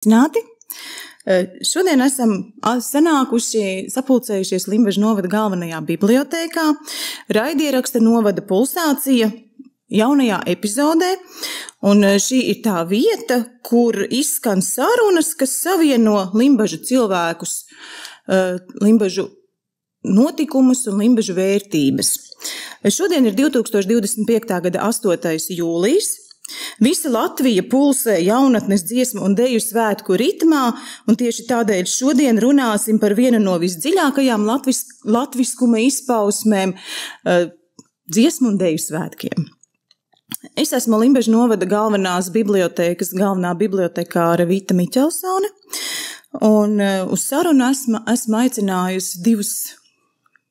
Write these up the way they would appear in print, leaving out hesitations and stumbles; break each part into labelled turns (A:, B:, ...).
A: Sveicināti! Šodien esam sapulcējušies Limbažu novada galvenajā bibliotēkā, raidieraksta novada pulsācija jaunajā epizodē, un šī ir tā vieta, kur izskan sarunas, kas savieno Limbažu cilvēkus, Limbažu notikumus un Limbažu vērtības. Šodien ir 2025. gada 8. jūlijs. Visa Latvija pulsē jaunatnes dziesmu un deju svētku ritmā, un tieši tādēļ šodien runāsim par vienu no visdziļākajām latviskuma izpausmēm dziesmu un deju svētkiem. Es esmu Limbažu novada galvenās bibliotēkas galvenā bibliotekāra Vita Miķelsone, un uz sarunu esmu aicinājusi divus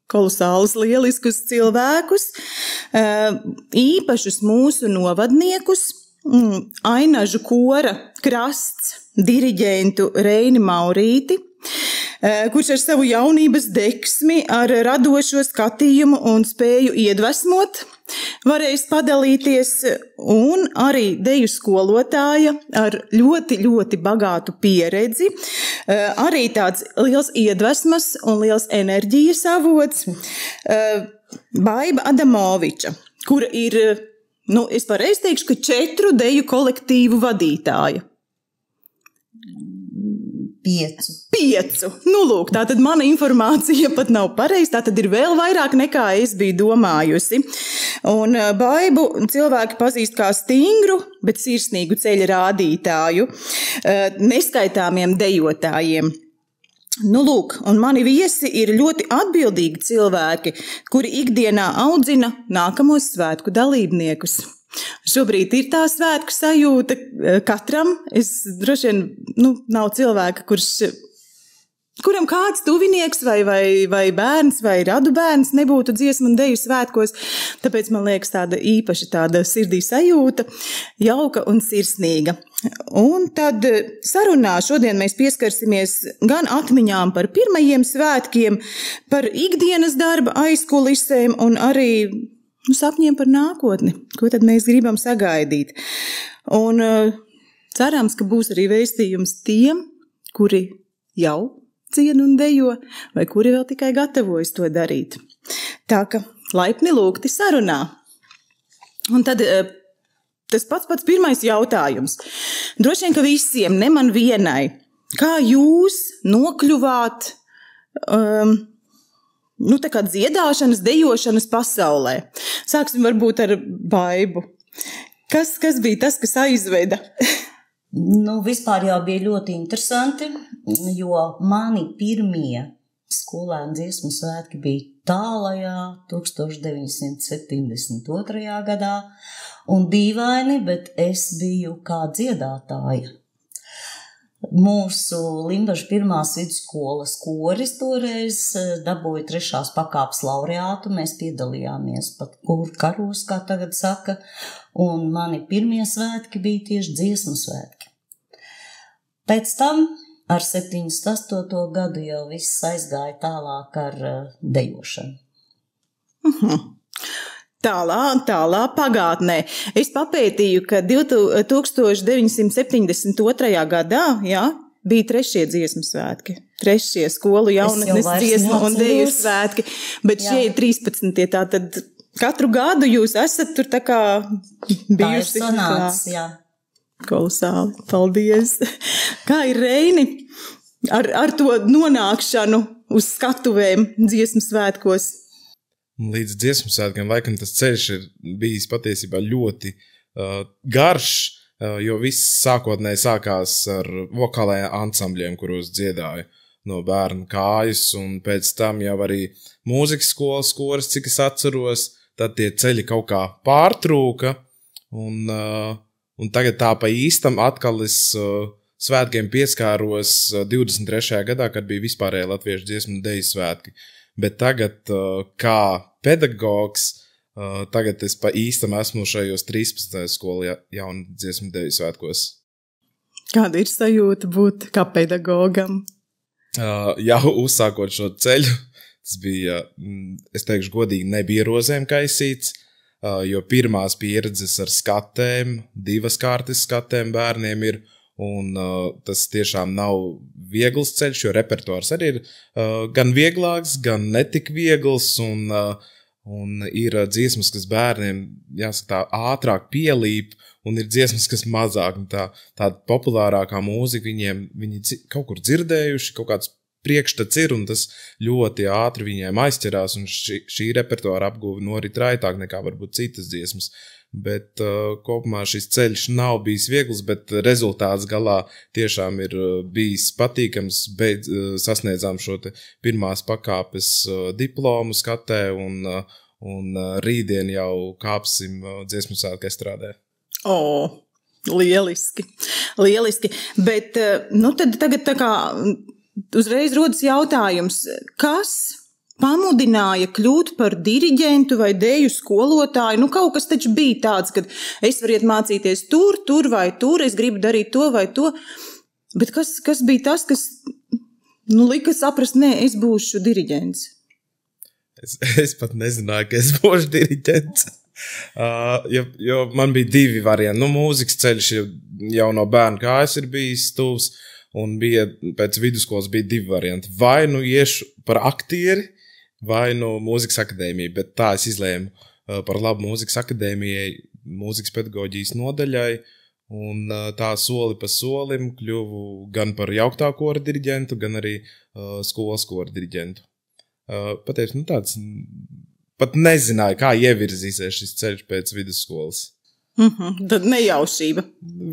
A: kolosālus, lieliskus cilvēkus, īpašus mūsu novadniekus, Ainažu kora krasts diriģentu Reini Maurīti, kurš ar savu jaunības deksmi, ar radošo skatījumu un spēju iedvesmot varēs padalīties, un arī deju skolotāja ar ļoti, ļoti bagātu pieredzi, arī tāds liels iedvesmas un liels enerģijas avots, Baiba Adamoviča, kura ir, es pareizi teikšu, ka 4 deju kolektīvu vadītāja. 5. Lūk, tā tad mana informācija pat nav pareiza, tā tad ir vēl vairāk nekā es biju domājusi. Un Baibu cilvēki pazīst kā stingru, bet sirsnīgu ceļa rādītāju, neskaitāmiem dejotājiem. Lūk, un mani viesi ir ļoti atbildīgi cilvēki, kuri ikdienā audzina nākamos svētku dalībniekus. Šobrīd ir tā svētku sajūta katram. Es droši vien, nav cilvēka, kuram kāds tuvinieks vai bērns vai radu bērns nebūtu dziesmu un deju svētkos. Tāpēc man liekas tāda sirdī sajūta, jauka un sirsnīga. Un tad sarunā šodien mēs pieskarsimies gan atmiņām par pirmajiem svētkiem, par ikdienas darba aizkulisēm un arī sapņiem par nākotni, ko tad mēs gribam sagaidīt. Un cerams, ka būs arī vēstījums tiem, kuri jau dzied un dejo, vai kuri vēl tikai gatavojas to darīt. Tā ka laipni lūgti sarunā. Un tad tas pats pirmais jautājums. Droši vien, ka visiem, ne man vienai, kā jūs nokļuvāt tā kā dziedāšanas, dejošanas pasaulē? Sāksim varbūt ar Baibu. Kas bija tas, kas aizveda?
B: Vispār jau bija ļoti interesanti, jo mani pirmie skolēnu dziesmu svētki bija tālajā 1972. gadā, un dīvaini, bet es biju kā dziedātāja. Mūsu Limbažu pirmās vidusskolas koris toreiz dabūja 3. pakāpes laureātu, mēs piedalījāmies pat karos, kā tagad saka, un mani pirmie svētki bija tieši dziesmu svētki. Pēc tam ar 78. gadu jau viss aizgāja tālāk ar dejošanu.
A: Tālā pagātnē. Es papētīju, ka 1972. gadā, bija 3. dziesmu svētki. 3. skolu jaunatnes dziesmu un deju svētki, bet šie ir 13. Tātad katru gadu jūs esat tur tā kā bijuši.
B: Tā ir sanāks, jā.
A: Kolosāli, paldies. Kā ir Reini ar to nonākšanu uz skatuvēm dziesmu svētkos?
C: Līdz dziesmu svētkiem laikam tas ceļš ir bijis patiesībā ļoti garš, jo viss sākotnēji sākās ar vokālajiem ansambļiem, kuros dziedāju no bērnu kājas, un pēc tam jau arī mūzikas skolas koris, cik es atceros, tad tie ceļi kaut kā pārtrūka, un tagad tā pa īstam atkal es svētkiem pieskāros 23. gadā, kad bija vispārēja latviešu dziesmu un deju svētki. Bet tagad kā pedagogs, tagad es pa īstam esmu šajos 13. skolu jaunu dziesmu deju svētkos.
A: Kāda ir sajūta būt kā pedagogam?
C: Jau uzsākot šo ceļu, tas bija, es teikšu godīgi, nebija rozēm kaisīts, jo pirmās pieredzes ar skatēm, 2 kārtas skatēm bērniem ir, un tas tiešām nav viegls ceļš, jo repertuārs arī ir gan vieglāks, gan netik viegls, un ir dziesmas, kas bērniem, jāsaka tā, ātrāk pielīp, un ir dziesmas, kas mazāk, tāda populārākā mūzika, viņi kaut kur dzirdējuši, kaut kāds priekšstats ir, un tas ļoti ātri viņiem aizķerās, un šī repertuāra apguve norit raitāk nekā varbūt citas dziesmas. Bet kopumā šis ceļš nav bijis viegls, bet rezultāts galā tiešām ir bijis patīkams, sasniedzām šo te pirmās pakāpes diplomu skatē, un rītdien jau kāpsim dziesmu svētku estrādē.
A: Lieliski, bet, tad tagad tā kā uzreiz rodas jautājums, kas pamudināja kļūt par diriģentu vai deju skolotāju? Kaut kas taču bija tāds, kad es variet mācīties tur vai tur, es gribu darīt to vai to, bet kas bija tas, kas, lika saprast, nē, es būšu diriģents?
C: Es pat nezināju, ka es būšu diriģents. Jo man bija divi varianti. Mūzikas ceļš jau no bērna kājas ir bijis tuvs, un pēc vidusskolas bija divi varianti. Vai iešu par aktieri, vai mūzikas akadēmiju, bet tā es izlēmu par labu mūzikas akadēmijai, mūzikas pedagoģijas nodaļai, un tā soli pa solim kļuvu gan par jauktā kora diriģentu, gan arī skolas kora diriģentu. Pateicu, tāds... Pat nezināju, kā ievirzīsies šis ceļš pēc vidusskolas.
A: Tad nejaušība.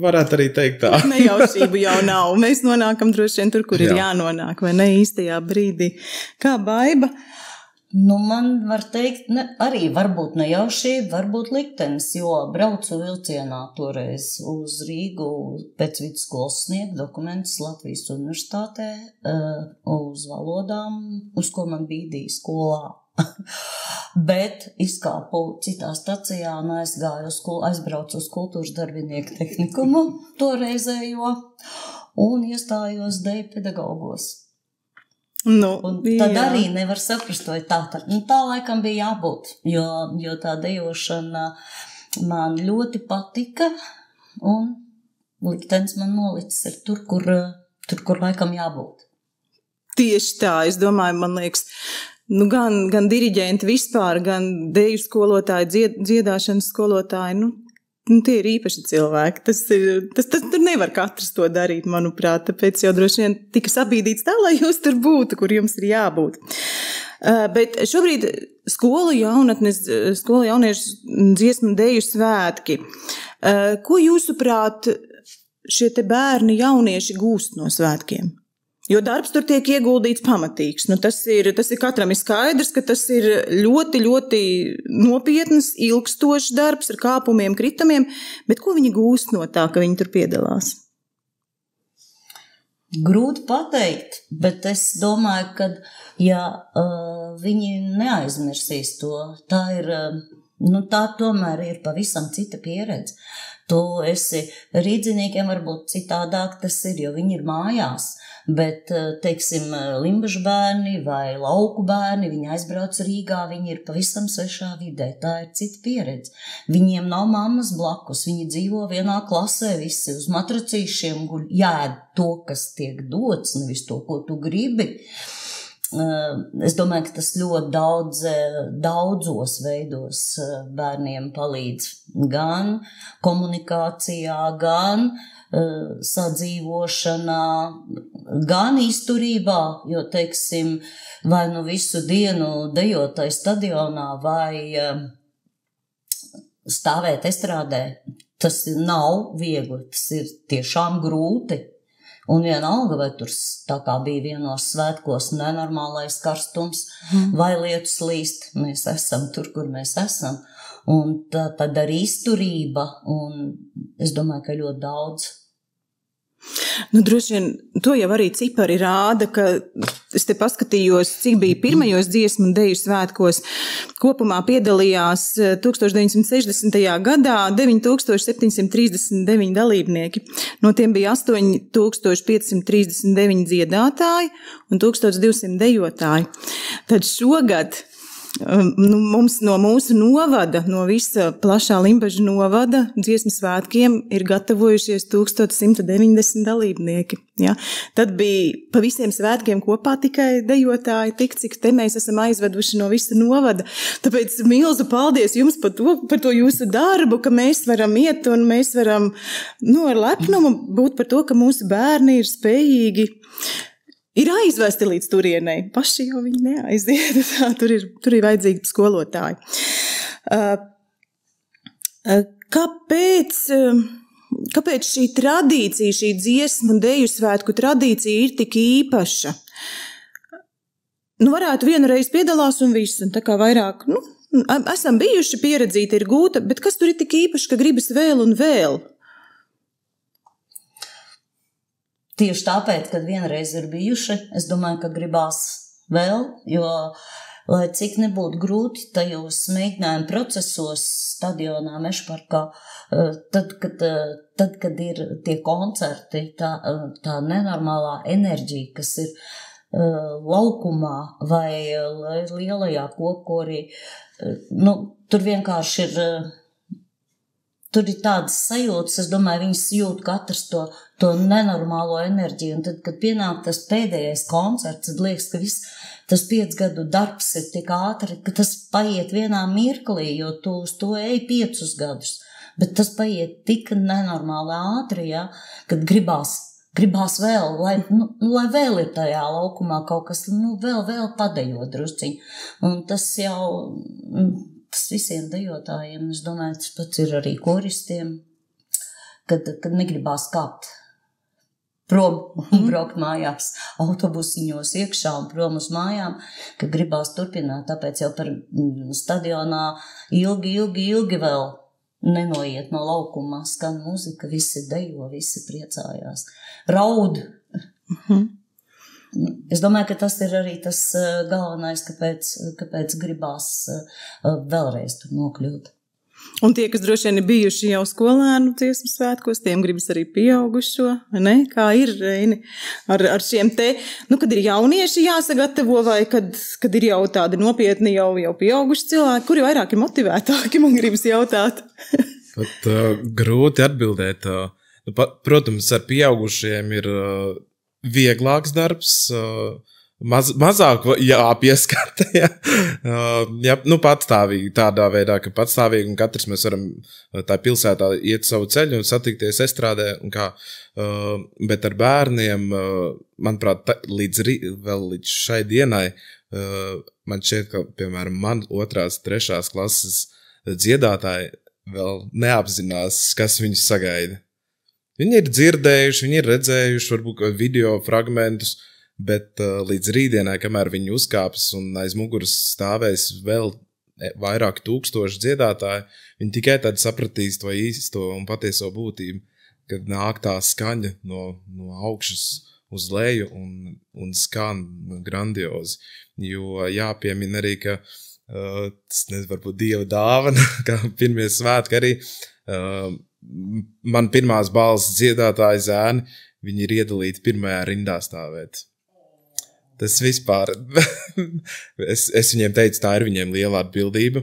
C: Varētu arī teikt tā.
A: Nejaušība jau nav. Mēs nonākam droši vien tur, kur ir jānonāk, vai ne īstajā brīdī. Kā Baiba?
B: Man var teikt, arī varbūt nejaušība, varbūt liktenis, jo braucu vilcienā toreiz uz Rīgu pēc vidusskolas sniegt dokumentus Latvijas universitātē uz valodām, uz ko man bīdīja skolā. Bet izkāpu citā stacijā un aizbraucu uz kultūras darbinieku tehnikumu toreizējo un iestājos deju pedagogos. Un tad arī nevar saprast, vai tā laikam bija jābūt, jo tā dejošana man ļoti patika un liktenis man nolicis ir tur, kur laikam jābūt.
A: Tieši tā, es domāju, man liekas, gan diriģenti vispār, gan deju skolotāji, dziedāšanas skolotāji, tie ir īpaši cilvēki. Tur nevar katrs to darīt, manuprāt, tāpēc jau droši vien tika sabīdīts tā, lai jūs tur būtu, kur jums ir jābūt. Bet šobrīd skolu jauniešu dziesmu deju svētki. Ko jūsuprāt šie te bērni jaunieši gūst no svētkiem? Jo darbs tur tiek ieguldīts pamatīgs. Tas ir katram ir skaidrs, ka tas ir ļoti, ļoti nopietnas, ilgstošs darbs ar kāpumiem, kritumiem, bet ko viņi gūst no tā, ka viņi tur piedalās?
B: Grūti pateikt, bet es domāju, ka viņi neaizmirsīs to. Tā tomēr ir pavisam cita pieredze. Tu esi rīdziniekiem varbūt citādāk tas ir, jo viņi ir mājās. Bet, teiksim, limbažu bērni vai lauku bērni, viņi aizbrauc Rīgā, viņi ir pavisam svešā vidē, tā ir cita pieredze. Viņiem nav mammas blakus, viņi dzīvo vienā klasē, visi uz matracīšiem guļ, jāēd to, kas tiek dots, nevis to, ko tu gribi. Es domāju, ka tas ļoti daudzos veidos bērniem palīdz gan komunikācijā, gan sadzīvošanā, gan izturībā, jo, teiksim, vai visu dienu dejotai stadionā vai stāvēt estrādē, tas nav viegli, tas ir tiešām grūti. Un vienalga, vai tur tā kā bija vienos svētkos nenormālais karstums vai lietus līst, mēs esam tur, kur mēs esam. Un tad arī izturība, un es domāju, ka ļoti daudz.
A: Droši vien to jau arī cipari rāda, ka es te paskatījos, cik bija pirmajos dziesmu un deju svētkos. Kopumā piedalījās 1960. gadā 9739 dalībnieki. No tiem bija 8539 dziedātāji un 1200 dejotāji. Tad šogad Mums no mūsu novada, no visa plašā Limbaža novada dziesmu svētkiem ir gatavojušies 1190 dalībnieki. Ja? Tad bija pa visiem svētkiem kopā tikai dejotāji, tik cik te mēs esam aizveduši no visa novada. Tāpēc milzu paldies jums par to jūsu darbu, ka mēs varam iet un mēs varam ar lepnumu būt par to, ka mūsu bērni ir spējīgi ir aizvesti līdz turienei. Paši jau viņi neaiziet. Tur ir vajadzīgi skolotāji. Kāpēc šī tradīcija, šī dziesmu un deju svētku tradīcija ir tik īpaša? Varētu vienu reizi piedalās un viss, un tā kā vairāk, esam bijuši, pieredzīta ir gūta, bet kas tur ir tik īpaši, ka gribas vēl un vēl?
B: Tieši tāpēc, kad vienreiz ir bijuši, es domāju, ka gribās vēl, jo, lai cik nebūtu grūti tajos mēģinājumu procesos stadionā, Mežaparkā, tad, kad ir tie koncerti, tā nenormālā enerģija, kas ir laukumā vai lielajā kopkorī, tur vienkārši ir... Tur ir tādas sajūtas, es domāju, viņas jūt katrs to nenormālo enerģiju, un tad, kad pienāk tas pēdējais koncerts, tad liekas, ka viss tas 5 gadu darbs ir tik ātri, ka tas paiet vienā mirklī, jo tu uz to ej 5 gadus, bet tas paiet tik nenormāli ātri, ja, kad gribās vēl, lai vēl ir tajā laukumā kaut kas, vēl padejot drusciņi, un tas jau... Tas visiem dejotājiem, es domāju, tas pats ir arī koristiem, kad negribās kāpt prom un braukt mājās, autobusiņos iekšā un prom uz mājām, ka gribās turpināt, tāpēc jau par stadionā ilgi vēl nenoiet no laukumā, skan muzika, visi dejo, visi priecājās, raud. Es domāju, ka tas ir arī tas galvenais, kāpēc gribās vēlreiz tur nokļūt.
A: Un tie, kas droši vien ir bijuši jau skolēnu dziesmu svētkos, tiem gribas arī pieaugušo, ne? Kā ir, Reini, ar šiem te, kad ir jaunieši jāsagatavo, vai kad ir jau tādi nopietni jau pieauguši cilvēki, kuri vairāk ir motivētāki, man gribas jautāt.
C: Pat grūti atbildēt. Protams, ar pieaugušiem ir... vieglāks darbs, mazāk jāpieskata, patstāvīgi tādā veidā, ka patstāvīgi un katrs mēs varam tā pilsētā iet savu ceļu un satikties estrādē, bet ar bērniem, manuprāt, līdz šai dienai, man šķiet, ka, piemēram, man 2., 3. klases dziedātāji vēl neapzinās, kas viņus sagaida. Viņi ir dzirdējuši, viņi ir redzējuši varbūt video fragmentus, bet līdz rītdienai, kamēr viņi uzkāps un aiz muguras stāvēs vēl vairāk tūkstoši dziedātāji, viņi tikai tad sapratīs to īsto un patieso būtību, kad nāk tā skaņa no augšas uz leju un skan grandiozi. Jo jāpiemina arī, ka tas varbūt Dieva dāvana, kā pirmie svētki arī, man pirmās balss dziedātāji zēni, viņi ir iedalīti pirmajā rindā stāvēt. Tas vispār, es viņiem teicu, tā ir viņiem liela atbildība.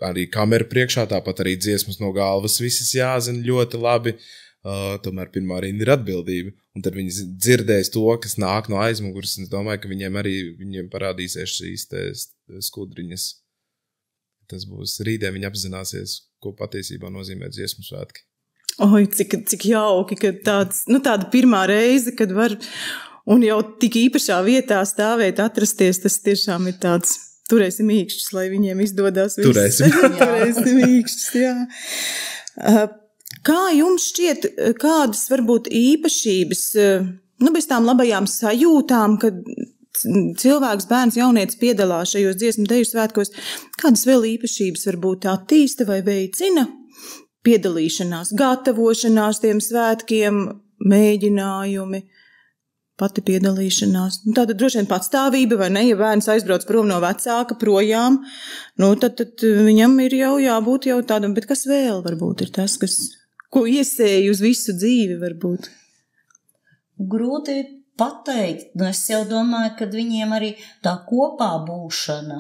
C: Arī kameru priekšā, tāpat arī dziesmas no galvas visas jāzina ļoti labi. Tomēr pirmā rinda ir atbildība. Un tad viņi dzirdēs to, kas nāk no aizmuguras, un es domāju, ka viņiem parādīsies šīs skudriņas. Tas būs rītdien, viņi apzināsies, ko patiesībā nozīmē dziesmu svētki.
A: Oi, cik jauki, ka tāda pirmā reize, kad var un jau tik īpašā vietā stāvēt, atrasties, tas tiešām ir tāds, turēsim īkšķus, lai viņiem izdodās viss. Turēsim īkšķus, jā. Kā jums šķiet, kādas varbūt īpašības, bez tām labajām sajūtām, kad cilvēks, bērns, jaunietis piedalās šajos dziesmu deju svētkos, kādas vēl īpašības varbūt attīsta vai veicina piedalīšanās, gatavošanās tiem svētkiem, mēģinājumi, pati piedalīšanās. Tātad droši vien patstāvība, vai ne, ja bērns aizbrauc prom no vecāka projām, tad viņam ir jau jābūt jau tādam, bet kas vēl varbūt ir tas, ko iesēja uz visu dzīvi varbūt?
B: Grūti pateikt, es jau domāju, ka viņiem arī tā kopā būšana,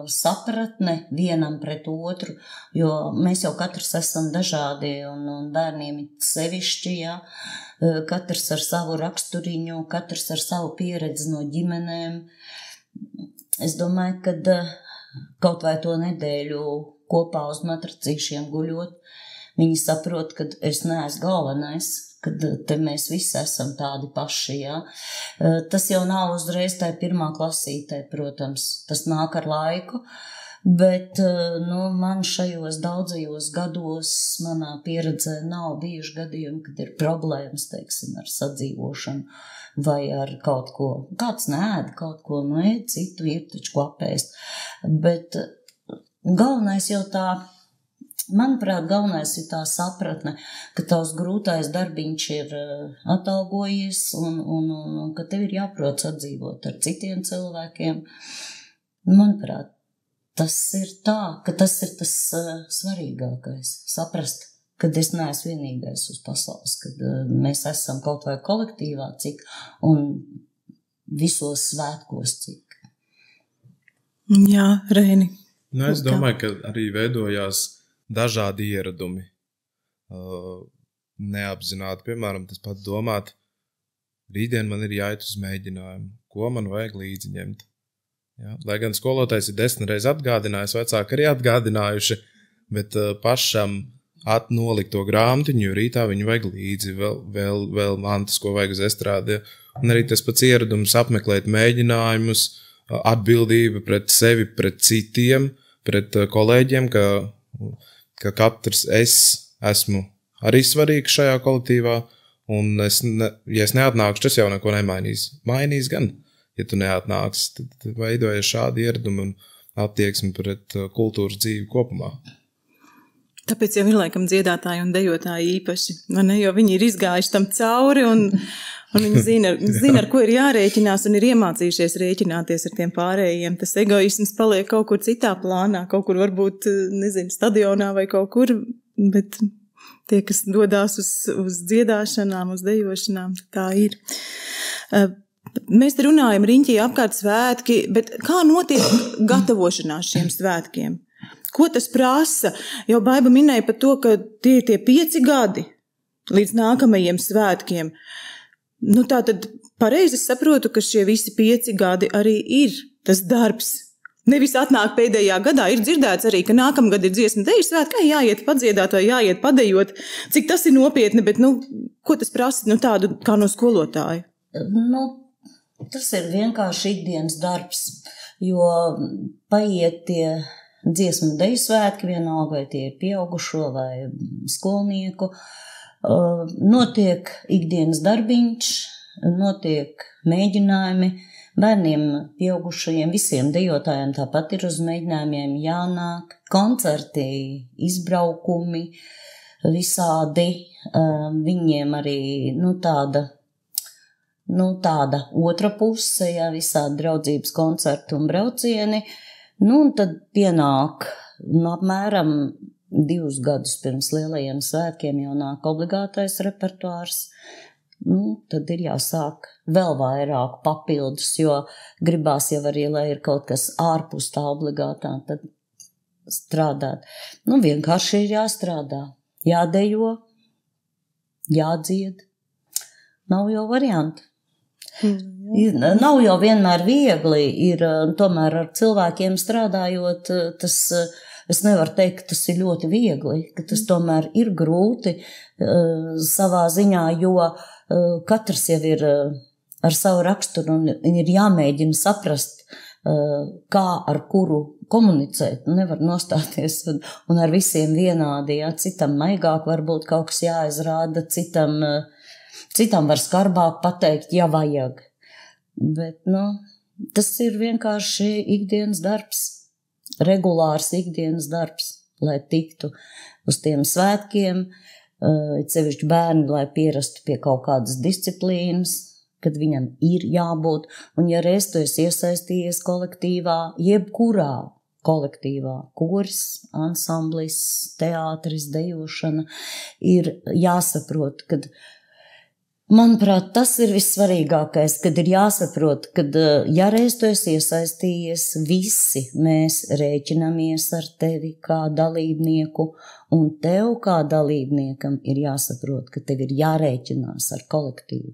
B: sapratne vienam pret otru, jo mēs jau katrs esam dažādi un bērniem ir sevišķi, ja, katrs ar savu raksturiņu, katrs ar savu pieredzi no ģimenēm. Es domāju, ka kaut vai to nedēļu kopā uz matracīšiem guļot, viņi saprot, ka es neesmu galvenais, kad te mēs visi esam tādi paši, ja. Tas jau nav uzreiz tai pirmā klasītē, protams, tas nāk ar laiku, bet, man šajos daudzajos gados manā pieredzē nav bijuši gadījumi, kad ir problēmas, teiksim, ar sadzīvošanu vai ar kaut ko. Kāds neēd kaut ko, citu ir taču ko apēst, bet galvenais jau tā, manuprāt, galvenais ir tā sapratne, ka tavs grūtais darbiņš ir atalgojies un ka tev ir jāprot sadzīvot ar citiem cilvēkiem. Manuprāt, tas ir tā, ka tas ir tas svarīgākais. Saprast, ka es neesmu vienīgais uz pasaules, kad mēs esam kaut vai kolektīvā cik un visos svētkos cik.
A: Jā, Reini.
C: Es domāju, ka arī veidojās dažādi ieradumi, neapzināti, piemēram, tas pat domāt, rītdien man ir jāiet uz mēģinājumu, ko man vajag līdzi ņemt. Ja? Lai gan skolotājs ir 10 reizes atgādinājis, vecāki arī atgādinājuši, bet pašam nolikt to grāmatiņu, jo rītā viņu vajag līdzi, vēl mantas, ko vajag uz estrādi. Un arī tas pats ieradums apmeklēt mēģinājumus, atbildība pret sevi, pret citiem, pret kolēģiem, ka katrs esmu arī svarīgs šajā kolektīvā, un ja es neatnākšu, tas jau neko nemainīs. Mainīs gan, ja tu neatnāksi, tad veidojas šādi ieradumi un attieksmi pret kultūras dzīvi kopumā.
A: Tāpēc jau ir laikam dziedātāji un dejotāji īpaši, jo viņi ir izgājuši tam cauri un viņi zina, ar ko ir jārēķinās un ir iemācījušies rēķināties ar tiem pārējiem. Tas egoisms paliek kaut kur citā plānā, kaut kur varbūt, stadionā vai kaut kur, bet tie, kas dodās uz dziedāšanām, uz dejošanām, tā ir. Mēs te runājam riņķī apkārt svētki, bet kā notiek gatavošanās šiem svētkiem? Ko tas prasa? Jau Baiba minēja par to, ka tie 5 gadi līdz nākamajiem svētkiem. Tā tad pareizi saprotu, ka šie visi 5 gadi arī ir tas darbs. Nevis atnāk pēdējā gadā, ir dzirdēts arī, ka nākamgad ir dziesmu deju svētki, jāiet padziedāt vai jāiet padejot. Cik tas ir nopietni, bet ko tas prasa tādu kā no skolotāja?
B: Tas ir vienkārši ikdienas darbs, jo paiet tie dziesmu deju svētki, vienalga vai tie ir pieaugušo vai skolnieku, notiek ikdienas darbiņš, notiek mēģinājumi, bērniem, pieaugušajiem, visiem dejotājiem tāpat ir uz mēģinājumiem jānāk, koncerti, izbraukumi, visādi, viņiem arī, tāda otra puse, ja, visādi draudzības koncerti un braucieni, un tad pienāk, apmēram 2 gadus pirms lielajiem svētkiem jau nāk obligātais repertuārs, tad ir jāsāk vēl vairāk papildus, jo gribās jau arī, lai ir kaut kas ārpus tā obligātā, tad strādāt. Vienkārši ir jāstrādā, jādejo, jādzied, nav jau varianti. Nav jau vienmēr viegli, ir tomēr ar cilvēkiem strādājot, es nevaru teikt, ka tas ir ļoti viegli, ka tas tomēr ir grūti savā ziņā, jo katrs jau ir ar savu raksturu un ir jāmēģina saprast, kā ar kuru komunicēt, nevar nostāties un ar visiem vienādi, ja, citam maigāk varbūt kaut kas jāizrāda, citam var skarbāk pateikt, ja vajag. Bet, tas ir vienkārši ikdienas darbs, regulārs ikdienas darbs, lai tiktu uz tiem svētkiem, sevišķi bērni, lai pierastu pie kaut kādas disciplīnas, kad viņam ir jābūt, un ja reiz tu esi iesaistījies kolektīvā, jebkurā kolektīvā, koris, ansamblis, teātris, dejošana, ir jāsaprot, kad Manuprāt, tas ir vissvarīgākais, kad ir jāsaprot, kad ja reiz tu esi iesaistījies, visi mēs rēķinamies ar tevi kā dalībnieku, un tev kā dalībniekam ir jāsaprot, ka tev ir jārēķinās ar kolektīvu.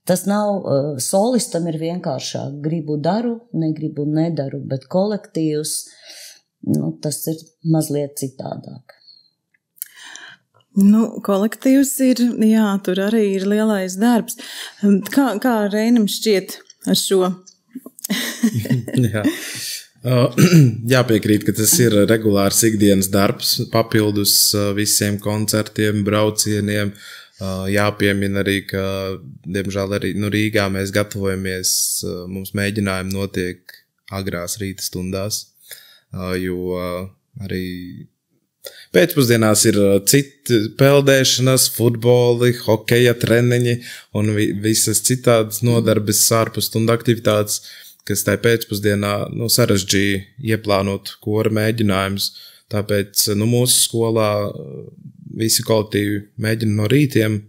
B: Tas nav, solistam ir vienkāršāk, gribu daru, negribu nedaru, bet kolektīvs, tas ir mazliet citādāk.
A: Kolektīvs ir, jā, tur arī ir lielais darbs. Kā Reinim šķiet ar šo?
C: Jā. Jāpiekrīt, ka tas ir regulārs ikdienas darbs, papildus visiem koncertiem, braucieniem. Jāpiemina arī, ka, diemžēl arī Rīgā mēs gatavojamies, mums mēģinājumi notiek agrās rīta stundās, jo arī pēcpusdienās ir citi peldēšanas, futboli, hokeja treniņi un visas citādas nodarbes ārpus stundu aktivitātes, kas tai pēcpusdienā sarežģīja ieplānot kora mēģinājumus. Tāpēc mūsu skolā visi kolektīvi mēģina no rītiem,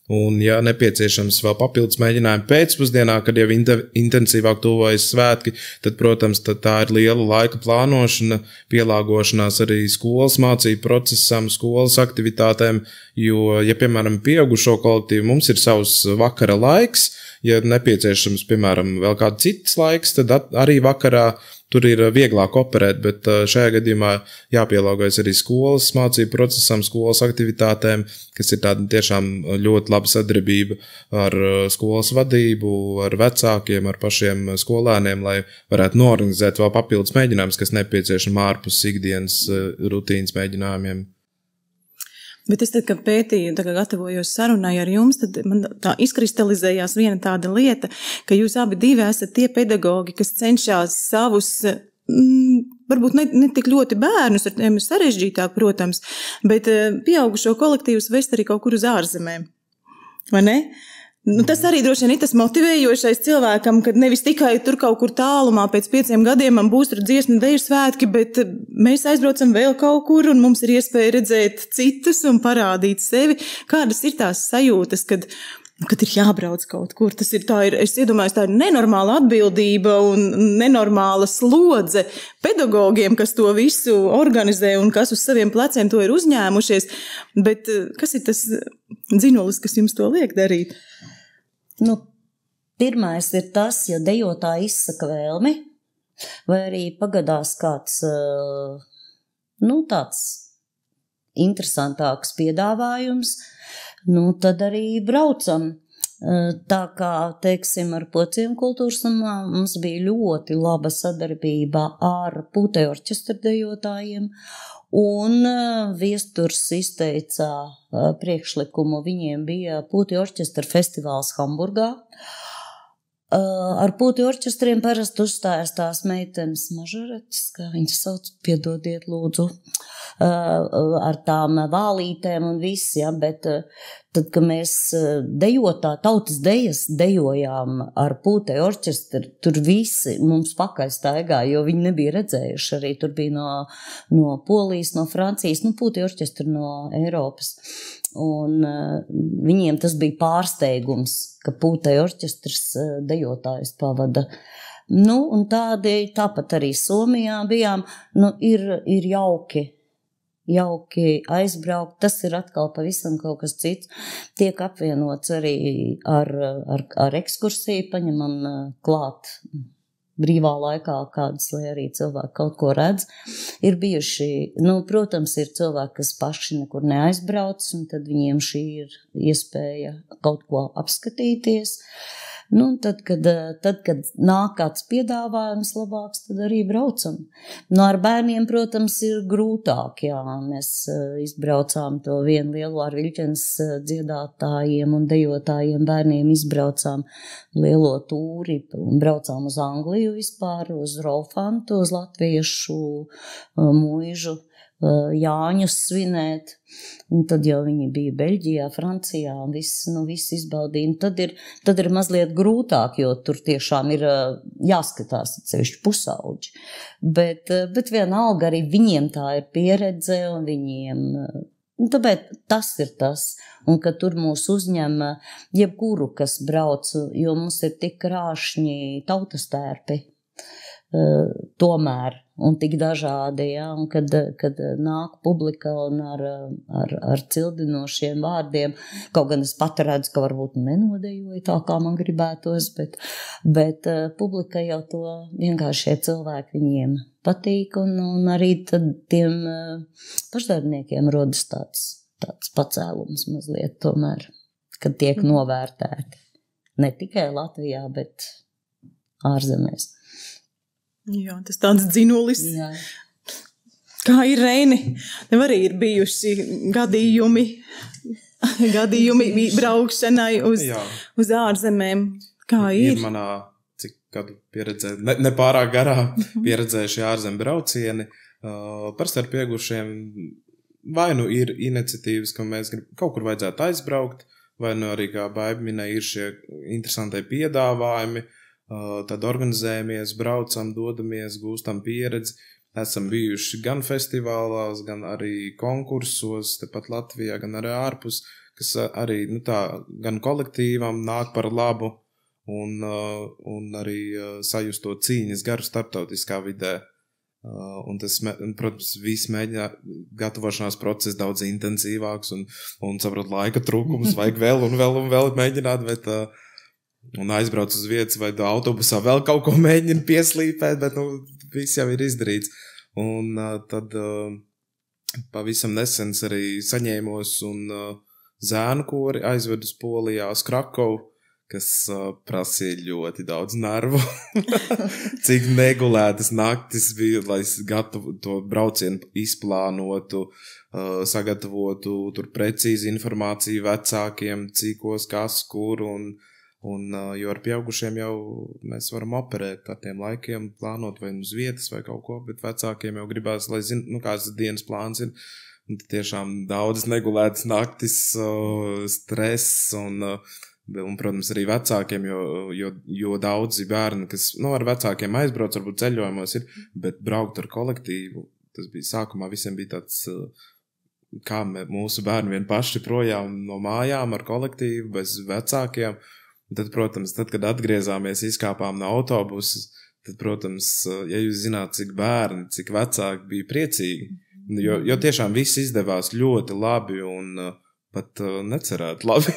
C: un, ja nepieciešams vēl papildus mēģinājumi pēcpusdienā, kad jau intensīvāk tuvojas svētki, tad, protams, tā ir liela laika plānošana, pielāgošanās arī skolas mācību procesam, skolas aktivitātēm, jo, ja, piemēram, pieaugušo kolektīvu mums ir savs vakara laiks, ja nepieciešams, piemēram, vēl kāds cits laiks, tad arī vakarā tur ir vieglāk operēt, bet šajā gadījumā jāpielāgojas arī skolas mācību procesam, skolas aktivitātēm, kas ir tāda tiešām ļoti laba sadarbība ar skolas vadību, ar vecākiem, ar pašiem skolēniem, lai varētu norganizēt vēl papildus mēģinājumus, kas nepieciešami ārpus ikdienas rutīnas mēģinājumiem.
A: Bet es tad, kad pētīju, kad gatavojos sarunai ar jums, tad man tā izkristalizējās viena tāda lieta, ka jūs abi divi esat tie pedagogi, kas cenšas savus, varbūt ne tik ļoti bērnus, ar tiem ir sarežģītāk, protams, bet pieaugušo kolektīvus vest arī kaut kur uz ārzemēm. Vai ne? Tas arī droši vien ir tas motivējošais cilvēkam, kad nevis tikai tur kaut kur tālumā pēc 5 gadiem man būs tur dziesmu deju svētki, bet mēs aizbraucam vēl kaut kur un mums ir iespēja redzēt citus un parādīt sevi. Kādas ir tās sajūtas, kad ir jābrauc kaut kur? Es iedomājos, tā ir nenormāla atbildība un nenormāla slodze pedagogiem, kas to visu organizē un kas uz saviem pleciem to ir uzņēmušies. Bet kas ir tas dzinulis, kas jums to liek darīt?
B: Pirmais ir tas, ja dejotāji izsaka vēlmi, vai arī pagadās kāds, tāds interesantāks piedāvājums, tad arī braucam. Tā kā, teiksim, ar Pociem kultūras namā mums bija ļoti laba sadarbība ar Pūtēju orķestra dejotājiem, un viesturs izteica priekšlikumu, viņiem bija Pūtēju orķestra festivāls Hamburgā. Ar Pūtēju orķestriem parasti uzstājas tās meitenes mažoretes, kā viņas sauc, piedodiet lūdzu, ar tām vālītēm un viss, ja, bet tad, kad mēs tautas dejas dejojām ar Pūtēju orķestri, tur visi mums pakaļ staigā, jo viņi nebija redzējuši, arī tur bija no Polijas, no Francijas, Pūtēju orķestri no Eiropas. Un viņiem tas bija pārsteigums, ka Pūtēju orķestrs dejotājus pavada. Un tāpat arī Somijā bijām, ir jauki aizbraukt, tas ir atkal pavisam kaut kas cits. Tiek apvienots arī ar ekskursiju, paņemam klāt brīvā laikā kādas, lai arī cilvēki kaut ko redz. Ir bijuši, protams, ir cilvēki, kas paši nekur neaizbrauc, un tad viņiem šī ir iespēja kaut ko apskatīties. Tad, kad nāk kāds piedāvājums labāks, tad arī braucam. Ar bērniem, protams, ir grūtāk, jā. Mēs izbraucām to vienu lielu ar Viļķenes dziedātājiem un dejotājiem bērniem izbraucām lielo tūri un braucām uz Angliju vispār, uz Rolfantu, uz latviešu muižu Jāņus svinēt, un tad jau viņi bija Beļģijā, Francijā, un viss izbaudīja. Tad ir mazliet grūtāk, jo tur tiešām ir jāskatās atsevišķi pusauģi. Bet vienalga arī viņiem tā ir pieredze, un viņiem Tāpēc tas ir tas, un ka tur mūs uzņem jebkuru, kas brauc, jo mums ir tik krāšņi tautastērpi, tomēr, un tik dažādi, ja, un kad nāk publika un ar cildinošiem vārdiem, kaut gan es pat redzu, ka varbūt nenodejoju tā, kā man gribētos, bet publika jau to vienkāršie cilvēki viņiem patīk, un arī tad tiem pašdarbniekiem rodas tāds pacēlums mazliet tomēr, kad tiek novērtēti. Ne tikai Latvijā, bet ārzemēs.
A: Jā, tas tāds dzinulis. Jā. Kā ir, Reini? Tev arī ir bijuši gadījumi braukšanai uz ārzemēm. Kā ir?
C: Ir manā, cik gadu pieredzē, ne pārāk garā pieredzējuši ārzem braucieni. Parasti ar piegušiem vai nu ir iniciatīvas, ka mēs kaut kur vajadzētu aizbraukt, vai nu arī, kā Baiba minēja, ir šie interesantie piedāvājumi. Tad organizējamies, braucam, dodamies, gūstam pieredzi. Esam bijuši gan festivālās, gan arī konkursos, tepat Latvijā, gan arī ārpus, kas arī gan kolektīvam nāk par labu un arī sajust to cīņas garu starptautiskā vidē. Un tas, protams, viss mēģina gatavošanās process daudz intensīvāks un saprot laika trūkums, vajag vēl mēģināt, bet un aizbrauc uz vietas vai autobusā vēl kaut ko mēģina pieslīpēt, bet viss jau ir izdarīts. Un tad pavisam nesens arī saņēmos un zēnu kori aizved uz Polijā, uz Krakovu, kas prasīja ļoti daudz nervu. Cik negulētas naktis bija, lai gatavu to braucienu izplānotu, sagatavotu tur precīzi informāciju vecākiem, cikos, kas, kur jo ar pieaugušiem jau mēs varam operēt ar tiem laikiem, plānot vai uz vietas vai kaut ko, bet vecākiem jau gribās, lai zina, kāds dienas plāns ir. Un tiešām daudzas negulētas naktis, stress un, protams, arī vecākiem, jo daudzi bērni, kas, ar vecākiem aizbrauc, varbūt ceļojumos ir, bet braukt ar kolektīvu, tas bija sākumā visiem bija tāds, kā mūsu bērni vien paši projām no mājām ar kolektīvu, bez vecākiem. Tad, protams, kad atgriezāmies, izkāpām no autobusa, tad, protams, ja jūs zināt, cik bērni, cik vecāki bija priecīgi, jo tiešām viss izdevās ļoti labi un pat necerēt labi.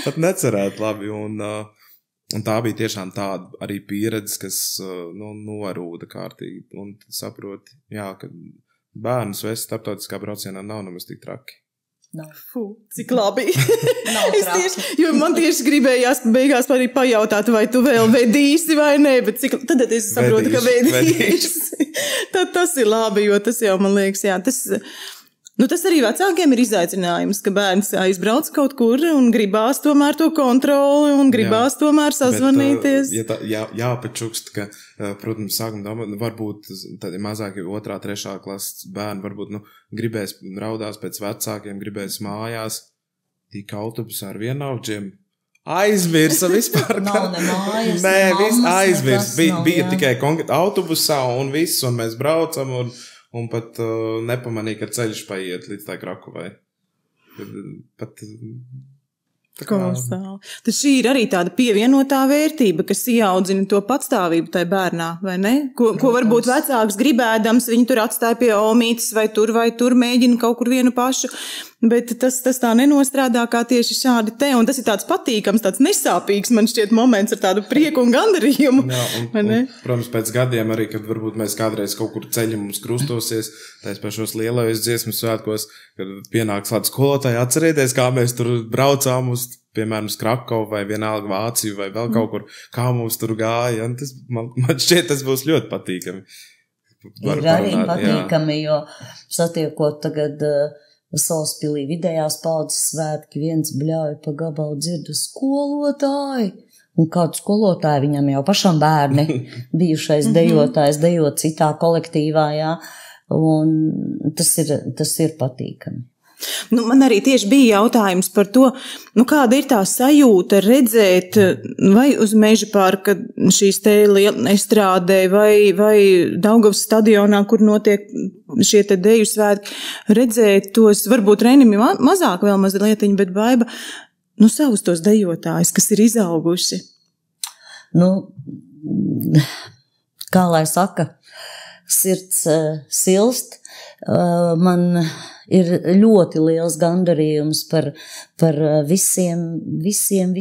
C: Pat necerēt labi un tā bija tiešām tāda arī pieredze, kas norūda kārtīgi un saproti, jā, ka bērnus vest starptautiskā braucienā nav nemaz tik traki.
A: Cik labi. Jo man tieši gribējās beigās arī pajautāt, vai tu vēl vedīsi vai nē, bet tad es saprotu, ka vedīsi. Tad tas ir labi, jo tas jau, man liekas, jā, tas arī vecākiem ir izaicinājums, ka bērns aizbrauc kaut kur un gribās tomēr to kontroli un gribās tomēr sazvanīties.
C: Jāpačukst, ka, protams, sākumā domāt, varbūt tādi mazāki 2., 3. klases bērni, varbūt, gribēs raudās pēc vecākiem, gribēs mājās, tik autobusā ar vienaudžiem. Aizmirsa vispār.
B: Nav ne mājas,
C: nē, viss aizmirsa. Bija tikai konkrēti autobusā un viss, un mēs braucam un pat nepamanīja, ka ceļš paiet līdz tā Krakovai. Pat
A: Kolosāli. Tad šī ir arī tāda pievienotā vērtība, kas ieaudzina to patstāvību tai bērnā, vai ne? Ko varbūt vecāks gribēdams, viņi tur atstāja pie omītes vai tur mēģina kaut kur vienu pašu, bet tas tā nenostrādā kā tieši šādi te, un tas ir tāds patīkams, tāds nesāpīgs, man šķiet, moments ar tādu prieku un gandarījumu.
C: Jā, un protams, pēc gadiem arī, kad varbūt mēs kādreiz kaut kur ceļam mums krustosies, tais pašos lielajos dziesmu svētkos, kad pienāks kāds skolotāji, atcerieties, kā mēs tur braucām uz, piemēram, uz Krakovu vai vienalga Vāciju vai vēl kaut kur, kā mums tur gāja, un tas, man šķiet, tas būs ļoti patīkami.
B: Ir arī patīkami, jo satiekot tagad Salaspilī vidējās paudzes svētki, viens bļauj pa gabalu dzirdu skolotāji, un kādu skolotāju viņam jau pašam bērni, bijušais dejotājs, dejot citā kolektīvā, jā, un tas ir patīkami.
A: Nu, man arī tieši bija jautājums par to, kāda ir tā sajūta redzēt vai uz Meža parka šīs te estrādē vai Daugavas stadionā, kur notiek šie te deju svētki, redzēt tos, varbūt Reinim mazāk vēl mazlietiņi, bet Baiba, savus tos dejotājus, kas ir izauguši.
B: Kā lai saka, sirds silst, man ir ļoti liels gandarījums par visiem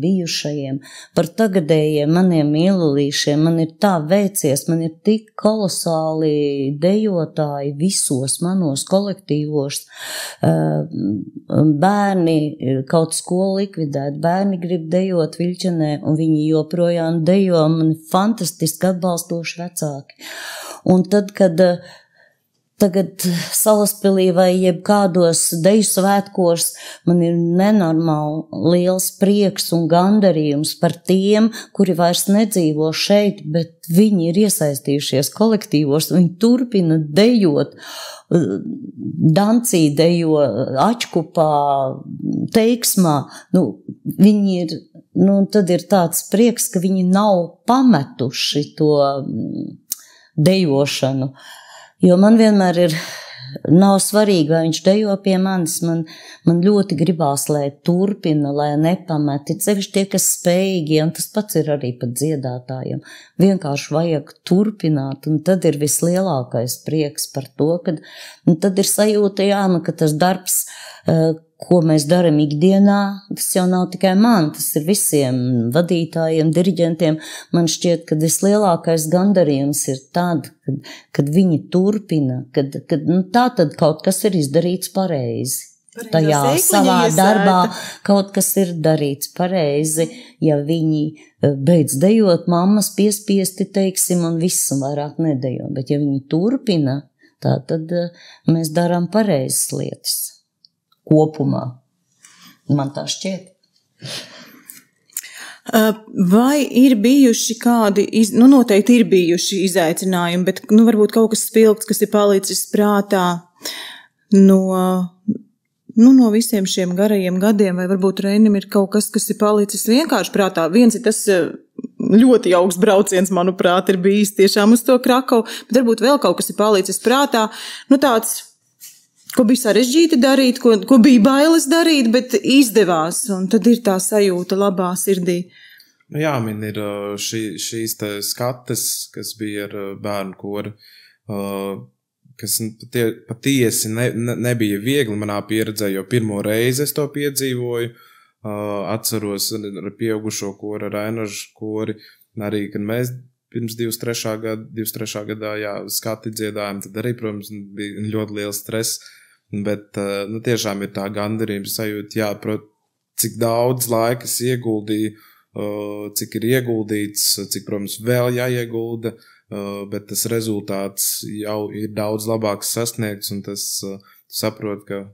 B: bijušajiem, par tagadējiem maniem mīlulīšiem. Man ir tā veicies, man ir tik kolosāli dejotāji visos manos kolektīvos. Bērni kaut skolu likvidēt, bērni grib dejot Viļķenē, un viņi joprojām dejo, man ir fantastiski atbalstoši vecāki. Un tad, kad tagad Salaspilī vai jebkādos deju svētkos man ir nenormāli liels prieks un gandarījums par tiem, kuri vairs nedzīvo šeit, bet viņi ir iesaistījušies kolektīvos, viņi turpina dejot, dancī dejo, Ačkupā, Teiksmā, viņi ir, tad ir tāds prieks, ka viņi nav pametuši to dejošanu. Jo man vienmēr nav svarīgi, vai viņš dejo pie manis, man ļoti gribās, lai turpina, lai nepameti, sevišķi tie, kas spējīgi, un tas pats ir arī pat dziedātājiem. Vienkārši vajag turpināt, un tad ir vislielākais prieks par to, kad tad ir sajūta, ka tas darbs, ko mēs darām ikdienā, tas jau nav tikai man, tas ir visiem vadītājiem, diriģentiem. Man šķiet, ka vislielākais gandarījums ir tad, kad viņi turpina, kad tā tad kaut kas ir izdarīts pareizi. Tajā savā darbā kaut kas ir darīts pareizi, ja viņi beidz dejot, mammas piespiesti, teiksim, un viss un vairāk nedejo. Bet ja viņi turpina, tad mēs darām pareizas lietas. Kopumā. Man tā šķiet.
A: Vai ir bijuši kādi, noteikti ir bijuši izaicinājumi, bet varbūt kaut kas spilgts, kas ir palicis prātā no visiem šiem garajiem gadiem, vai varbūt Reinim ir kaut kas, kas ir palicis vienkārši prātā. Viens ir tas ļoti augsts brauciens, manuprāt, ir bijis tiešām uz to Krakavu, bet varbūt vēl kaut kas ir palicis prātā, tāds, ko bija sarežģīti darīt, ko bija bailes darīt, bet izdevās, un tad ir tā sajūta labā sirdī.
C: Jāmin ir šīs skates, kas bija ar bērnu koru, kas patiesi nebija viegli manā pieredzē, jo pirmo reizi es to piedzīvoju, atceros ar pieaugušo koru, ar Ainažu kori, arī, kad mēs pirms 23. gadā, skati dziedājām, tad arī, protams, bija ļoti liels stress. Bet tiešām ir tā gandarījuma sajūta, cik daudz laikas ieguldīja, cik ir ieguldīts, cik, protams, vēl jāiegulda, bet tas rezultāts jau ir daudz labāks sasniegts, un tas saprot, ka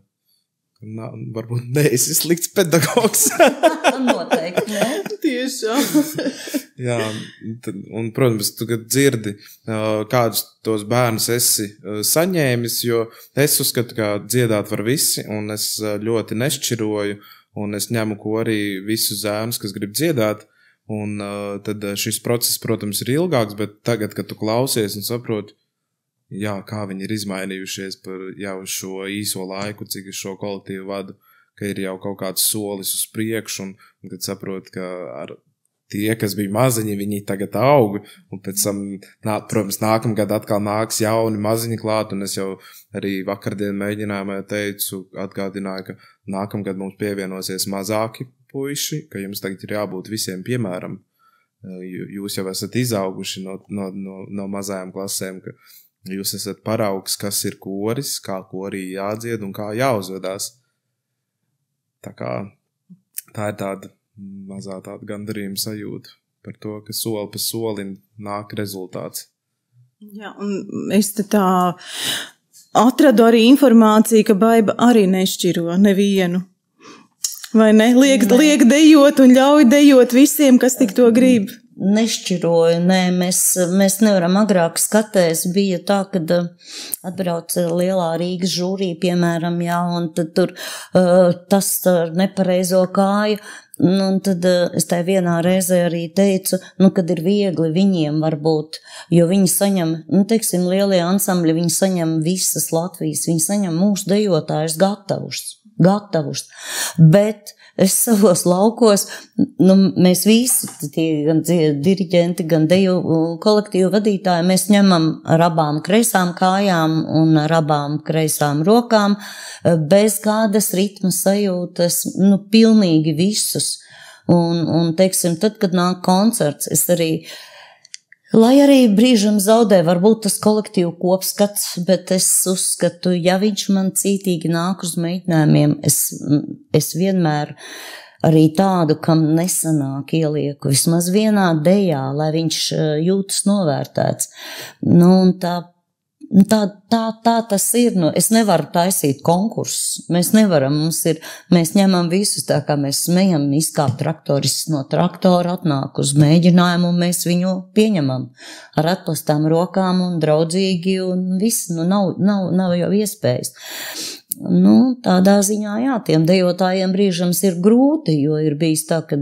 C: varbūt neesi slikts pedagogs.
B: Noteikti, ne?
A: Tiešām.
C: Jā, un, protams, tu, kad dzirdi, kādus tos bērnus esi saņēmis, jo es uzskatu, ka dziedāt var visi, un es ļoti nešķiroju, un es ņemu korī visus zēnus, kas grib dziedāt, un tad šis process, protams, ir ilgāks, bet tagad, kad tu klausies un saproti, kā viņi ir izmainījušies par jau šo īso laiku, cik es šo kolektīvu vadu, ka ir jau kaut kāds solis uz priekšu, un kad saproti, ka ar tie, kas bija maziņi, viņi tagad aug, un pēc tam, protams, nākamgad atkal nāks jauni maziņi klāt, un es jau arī vakardien mēģinājumā teicu, atgādināju, ka nākamgad mums pievienosies mazāki puiši, ka jums tagad ir jābūt visiem piemēram. Jūs jau esat izauguši no mazajām klasēm, ka jūs esat paraugs, kas ir koris, kā korī jādzied un kā jāuzvedās. Tā ir tāda mazā tāda gandarījuma sajūta par to, ka soli pa solim nāk rezultāts.
A: Jā, un es tā atradu arī informāciju, ka Baiba arī nešķiro nevienu. Vai ne? Liek dejot un ļauj dejot visiem, kas tik to grib.
B: nešķiroju, nē, mēs nevaram agrāk skatēs, bija tā, kad atbrauc lielā Rīgas žūrija, piemēram, jā, un tad tur tas nepareizo kāju, un tad es tai vienā reizē arī teicu, kad ir viegli viņiem varbūt, jo viņi saņem, teiksim, lielie ansambļi, viņi saņem visas Latvijas, viņi saņem mūsu dejotājus gatavus, bet es savos laukos, mēs visi, tie gan diriģenti, gan deju kolektīvu vadītāji, mēs ņemam ar abām kreisām kājām un ar abām kreisām rokām, bez kādas ritma sajūtas, pilnīgi visus. Un teiksim, tad, kad nāk koncerts, es arī, lai arī brīžam zaudē varbūt tas kolektīvu kopskats, bet es uzskatu, ja viņš man cītīgi nāk uz mēģinājumiem, es vienmēr arī tādu, kam nesanāk ielieku, vismaz vienā dejā, lai viņš jūtas novērtēts. Un tā tas ir. Es nevaru taisīt konkursus. Mēs nevaram, mēs ņemam visus tā, kā mēs smējam, izkāpt traktorists no traktora, atnāk uz mēģinājumu, un mēs viņu pieņemam ar atplastām rokām un draudzīgi, un viss, nav jau iespējas. Tādā ziņā, jā, tiem dejotājiem brīžams ir grūti, jo ir bijis tā, kad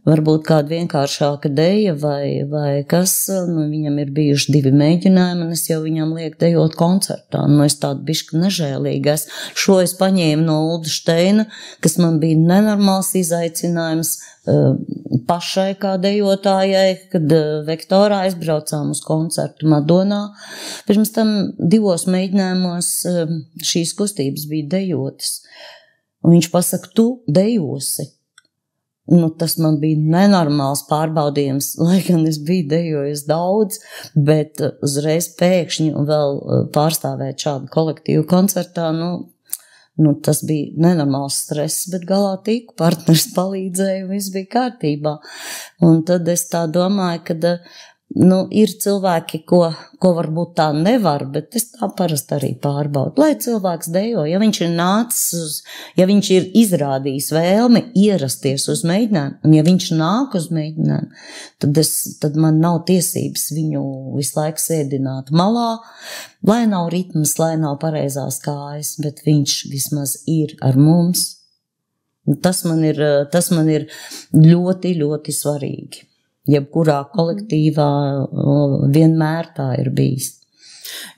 B: varbūt kāda vienkāršāka deja vai kas, viņam ir bijuši 2 mēģinājumi, un es jau viņam lieku dejot koncertā, es tādu bišķi nežēlīgas. Šo es paņēmu no Ulda Šteina, kas man bija nenormāls izaicinājums pašai kā dejotājai, kad Vektorā aizbraucām uz koncertu Madonā. Pirms tam 2 mēģinājumos šīs kustības bija dejotas. Un viņš pasaka, tu dejosi. Tas man bija nenormāls pārbaudījums, lai gan es biju dejojis daudz, bet uzreiz pēkšņi vēl pārstāvēt šādu kolektīvu koncertā, tas bija nenormāls stress, bet galā tiku, partners palīdzēja, viss bija kārtībā. Un tad es tā domāju, ka ir cilvēki, ko varbūt tā nevar, bet es tā parasti arī pārbaudu. Lai cilvēks dejo, ja viņš ir nācis ja viņš ir izrādījis vēlmi ierasties uz mēģinājumu, un ja viņš nāk uz mēģinājumu, tad man nav tiesības viņu visu laiku sēdināt malā, lai nav ritmas, lai nav pareizās kājas, bet viņš vismaz ir ar mums. Tas man ir ļoti, ļoti svarīgi. Jebkurā kolektīvā vienmēr tā ir bijis.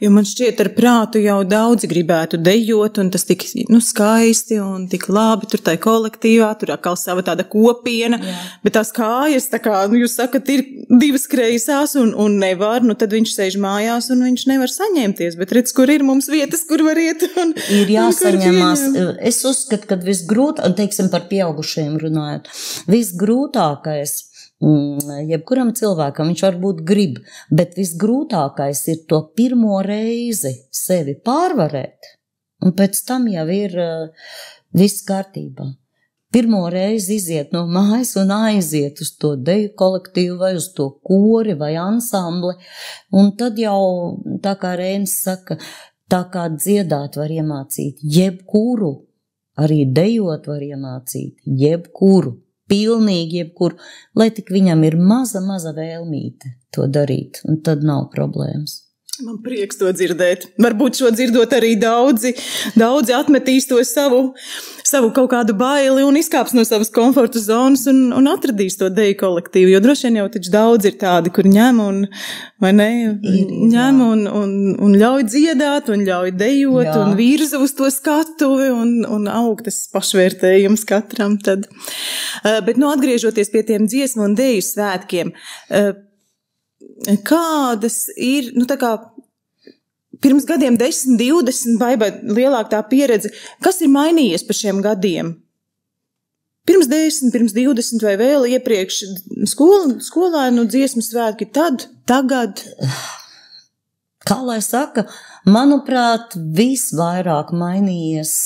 A: Jo man šķiet, ar prātu jau daudzi gribētu dejot, un tas tik skaisti un tik labi tur tai kolektīvā, tur atkal sava tāda kopiena, jā. Bet tās kājas, tā kā jūs sakat, ir 2 kreisās un nevar, tad viņš sēž mājās un viņš nevar saņemties, bet redz, kur ir mums vietas, kur var iet.
B: Ir jāsaņemās. Es uzskatu, ka teiksim par pieaugušajiem runājot, visgrūtākais jebkuram cilvēkam, viņš varbūt grib, bet visgrūtākais ir to pirmo reizi sevi pārvarēt, un pēc tam jau ir viss kārtībā. Pirmo reizi iziet no mājas un aiziet uz to deju kolektīvu vai uz to kori vai ansambli, un tad jau, tā kā Reinis saka, tā kā dziedāt var iemācīt jebkuru, arī dejot var iemācīt jebkuru. Pilnīgi jebkur, lai tik viņam ir maza vēlmīte to darīt, un tad nav problēmas.
A: Man prieks to dzirdēt. Varbūt šo dzirdot arī daudzi atmetīs to savu kaut kādu baili un izkāps no savas komforta zonas un atradīs to deju kolektīvu, jo droši vien jau taču daudz ir tādi, kur ņem un ļauj dziedāt un ļauj dejot, jā. Un virza uz to skatuvi un aug tas pašvērtējums katram tad. Bet atgriežoties pie tiem dziesmu un deju svētkiem, kādas ir, tā kā pirms gadiem 10, 20 vai lielāk tā pieredze, kas ir mainījies pa šiem gadiem? Pirms 10, pirms 20 vai vēl iepriekš skolēnu dziesmu svētki, tagad?
B: Kā lai saka, manuprāt, visvairāk mainījies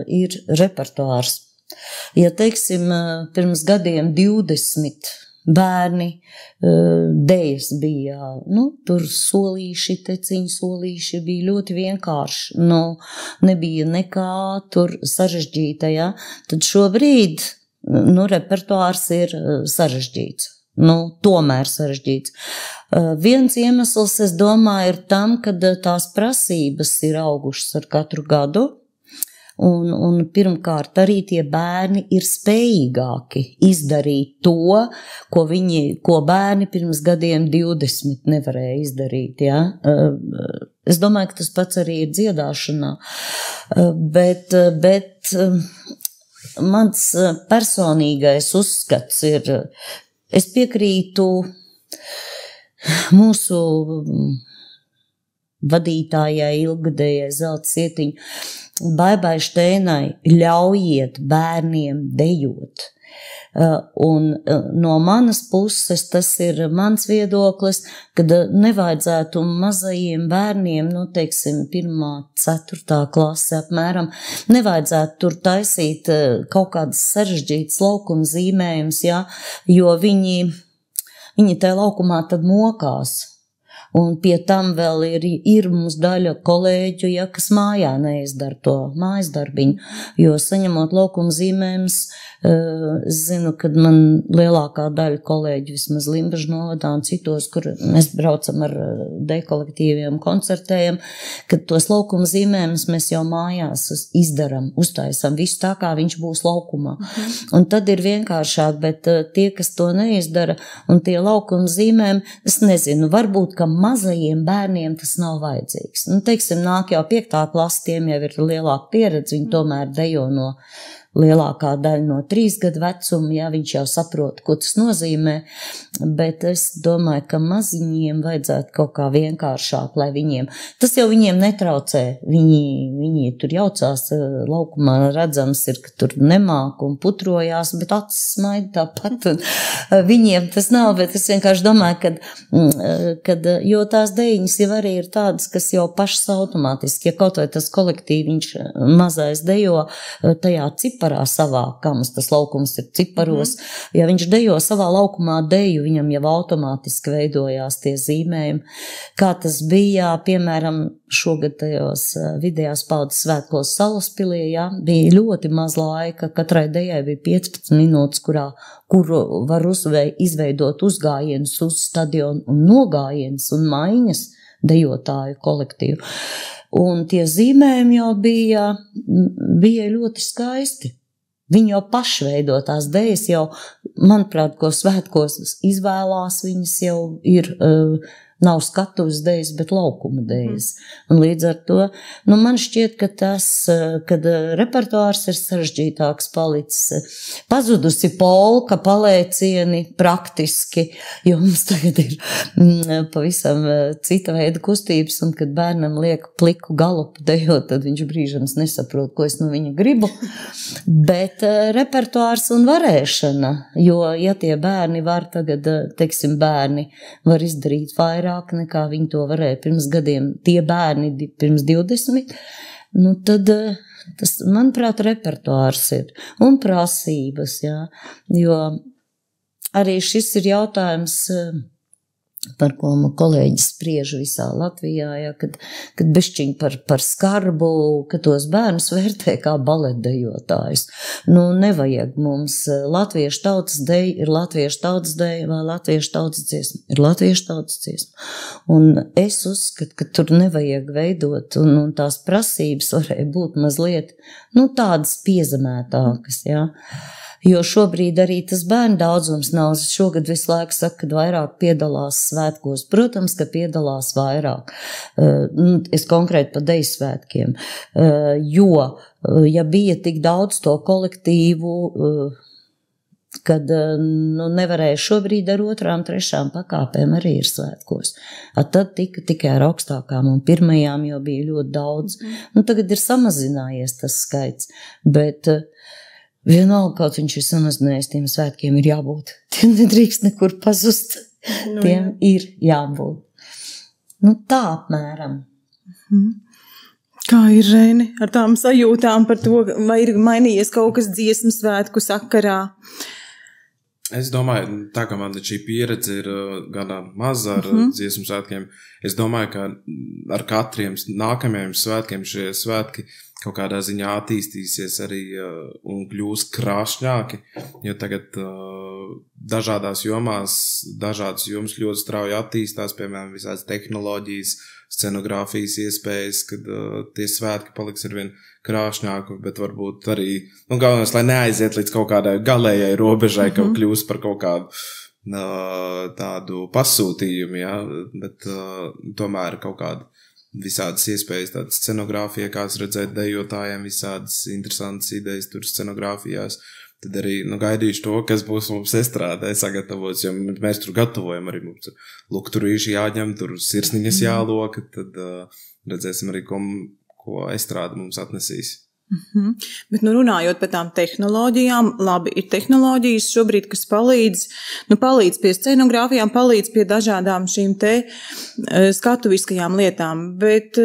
B: ir repertuārs. Ja teiksim, pirms gadiem 20 bērni, dejas bija, tur solīši, teciņu solīši bija ļoti vienkārši, nebija nekā tur sarežģīta, ja? Tad šobrīd, repertuārs ir sarežģīts. tomēr sarežģīts. Viens iemesls, es domāju, ir tam, ka tās prasības ir augušas ar katru gadu, un pirmkārt arī tie bērni ir spējīgāki izdarīt to, ko bērni pirms gadiem 20 nevarēja izdarīt, ja? Es domāju, ka tas pats arī ir dziedāšanā, bet mans personīgais uzskats ir, es piekrītu mūsu vadītājai ilgadējai Zelta Sietiņa, Baibai Šteinai, ļaujiet bērniem dejot. Un no manas puses tas ir mans viedoklis, kad nevajadzētu mazajiem bērniem, 1., 4. klase apmēram, nevajadzētu tur taisīt kaut kādas sarežģītas laukuma zīmējumus, ja, jo viņi tajā laukumā tad mokās. Un pie tam vēl ir mums daļa kolēģu, ja, kas mājā neizdara to mājas darbiņu, jo saņemot laukuma zīmējumus, es zinu, kad man lielākā daļa kolēģu vismaz Limbažu novadā un citos, kur mēs braucam ar dekolektīviem, koncertējam, kad tos laukuma zīmējumus mēs jau mājās izdaram, uztaisam visu tā, kā viņš būs laukumā. Un tad ir vienkāršāk, bet tie, kas to neizdara, un tie laukuma zīmējumi, es nezinu, varbūt, ka mazajiem bērniem tas nav vajadzīgs. Teiksim, nāk jau 5. klase, tiem jau ir lielāka pieredze, viņi tomēr dejo no lielākā daļa no 3 gadu vecuma, ja viņš jau saprot, ko tas nozīmē, bet es domāju, ka maziņiem vajadzētu kaut kā vienkāršāk, lai tas jau viņiem netraucē, viņi tur jaucās laukumā, redzams ir, ka tur nemāk un putrojās, bet acis smaida tāpat, un viņiem tas nav, bet es vienkārši domāju, kad jo tās dejiņas jau arī ir tādas, kas jau pašas automātiski, ja kaut vai tas kolektīvi viņš mazais dejo tajā ciparā savā, kā mums tas laukums ir ciparos, ja viņš dejo savā laukumā deju, viņam jau automātiski veidojās tie zīmējumi. Kā tas bija, piemēram, šogad tajos vidējās paudzes svētkos Salaspilī, ja, bija ļoti maz laika, katrai dejai bija 15 minūtes, kuru var izveidot uzgājienus uz stadionu un nogājienus un maiņas dejotāju kolektīvu. Un tie zīmējumi jau bija ļoti skaisti. Viņi jau paši veido tās dejas, jau, manuprāt, ko svētkos izvēlās, viņas jau ir, nav skatuves dejas, bet laukuma dejas. Un līdz ar to, man šķiet, ka kad repertuārs ir sarežģītāks palicis, pazudusi polka, palēcieni praktiski, jo mums tagad ir pavisam cita veida kustības, un kad bērnam liek pliku galopu dejot, tad viņš brīžams nesaprot, ko es no viņa gribu. Bet repertuārs un varēšana, jo ja tie bērni var tagad, teiksim, bērni var izdarīt vairāk nekā viņi to varēja pirms gadiem, tie bērni pirms 20, tad tas, manuprāt, repertuārs ir un prasības, jā, jo arī šis ir jautājums, par ko man kolēģis spriež visā Latvijā, ja, kad bišķiņ par skarbu, ka tos bērnus vērtē kā baletdejotājus. Nevajag mums latviešu tautas deja, ir latviešu tautas deja, vai latviešu tautas dziesma, ir latviešu tautas dziesma. Un es uzskatu, ka tur nevajag veidot, un tās prasības varēja būt mazliet, tādas piezemētākas, ja. Jo šobrīd arī tas bērnu daudzums nav. Šogad visu laiku saka, kad vairāk piedalās svētkos. Protams, ka piedalās vairāk. Es konkrēti pa deju svētkiem. Jo, ja bija tik daudz to kolektīvu, kad nevarēja šobrīd ar 2., 3. pakāpēm arī ir svētkos. Tad tika tikai ar augstākām un pirmajām jau bija ļoti daudz. Tagad ir samazinājies tas skaits, bet vienalga, kaut viņš ir samazinājies, tiem svētkiem ir jābūt. Tiem nedrīkst nekur pazust. Tiem ir jābūt. Tā apmēram.
A: Kā ir, Reini, ar tām sajūtām par to, vai ir mainījies kaut kas dziesmu svētku sakarā?
C: Es domāju, tā kā man šī pieredze ir gana maza ar dziesmu svētkiem, es domāju, ka ar katriem nākamajiem svētkiem šie svētki kaut kādā ziņā attīstīsies arī un kļūs krāšņāki, jo tagad dažādās jomās, dažādas jomas ļoti strauji attīstās, piemēram, visādas tehnoloģijas, scenogrāfijas iespējas, kad tie svētki paliks arvien krāšņāki, bet varbūt arī, galvenais, lai neaiziet līdz kaut kādai galējai robežai, kaut kļūst par kaut kādu tādu pasūtījumu, ja, bet tomēr kaut kādu visādas iespējas, tādas scenogrāfija, kāds redzēt dejotājiem, visādas interesantas idejas tur scenogrāfijās, tad arī gaidīšu to, kas būs mums estrādē sagatavots, jo mēs tur gatavojam arī mums lukturīši jāņem, tur sirsniņas jāloka, tad redzēsim arī, ko estrāde mums atnesīs.
A: Bet, runājot par tām tehnoloģijām, labi, ir tehnoloģijas šobrīd, kas palīdz pie scenogrāfijām, palīdz pie dažādām šīm te skatuviskajām lietām, bet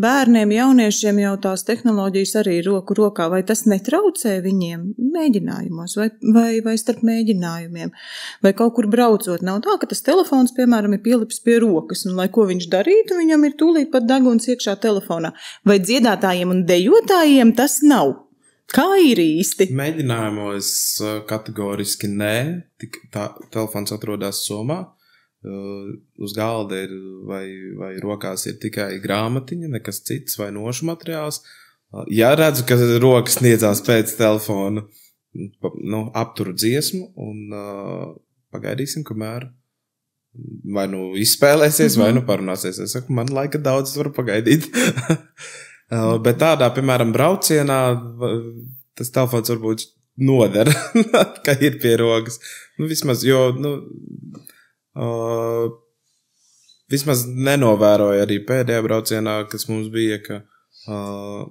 A: bērniem, jauniešiem jau tās tehnoloģijas arī roku rokā, vai tas netraucē viņiem mēģinājumos, vai starp mēģinājumiem, vai kaut kur braucot, nav tā, ka tas telefons, piemēram, ir pielips pie rokas, un lai ko viņš darītu, viņam ir tūlīt pat deguns iekšā telefonā, vai dziedātājiem un dejotājiem tas nav. Kā ir īsti?
C: Mēģinājumos kategoriski nē, telefons atrodas somā, uz galda ir vai rokās ir tikai grāmatiņa, nekas cits vai nošu materiāls. Ja redzu, ka rokas sniedzās pēc telefona, apturu dziesmu un pagaidīsim, kamēr vai izspēlēsies, vai parunāsies. Es saku, man laika daudz, es varu pagaidīt. Bet tādā, piemēram, braucienā tas telefons varbūt noder, ka ir pie rokas. Vismaz, jo, vismaz nenovēroja arī pēdējā braucienā, kas mums bija, ka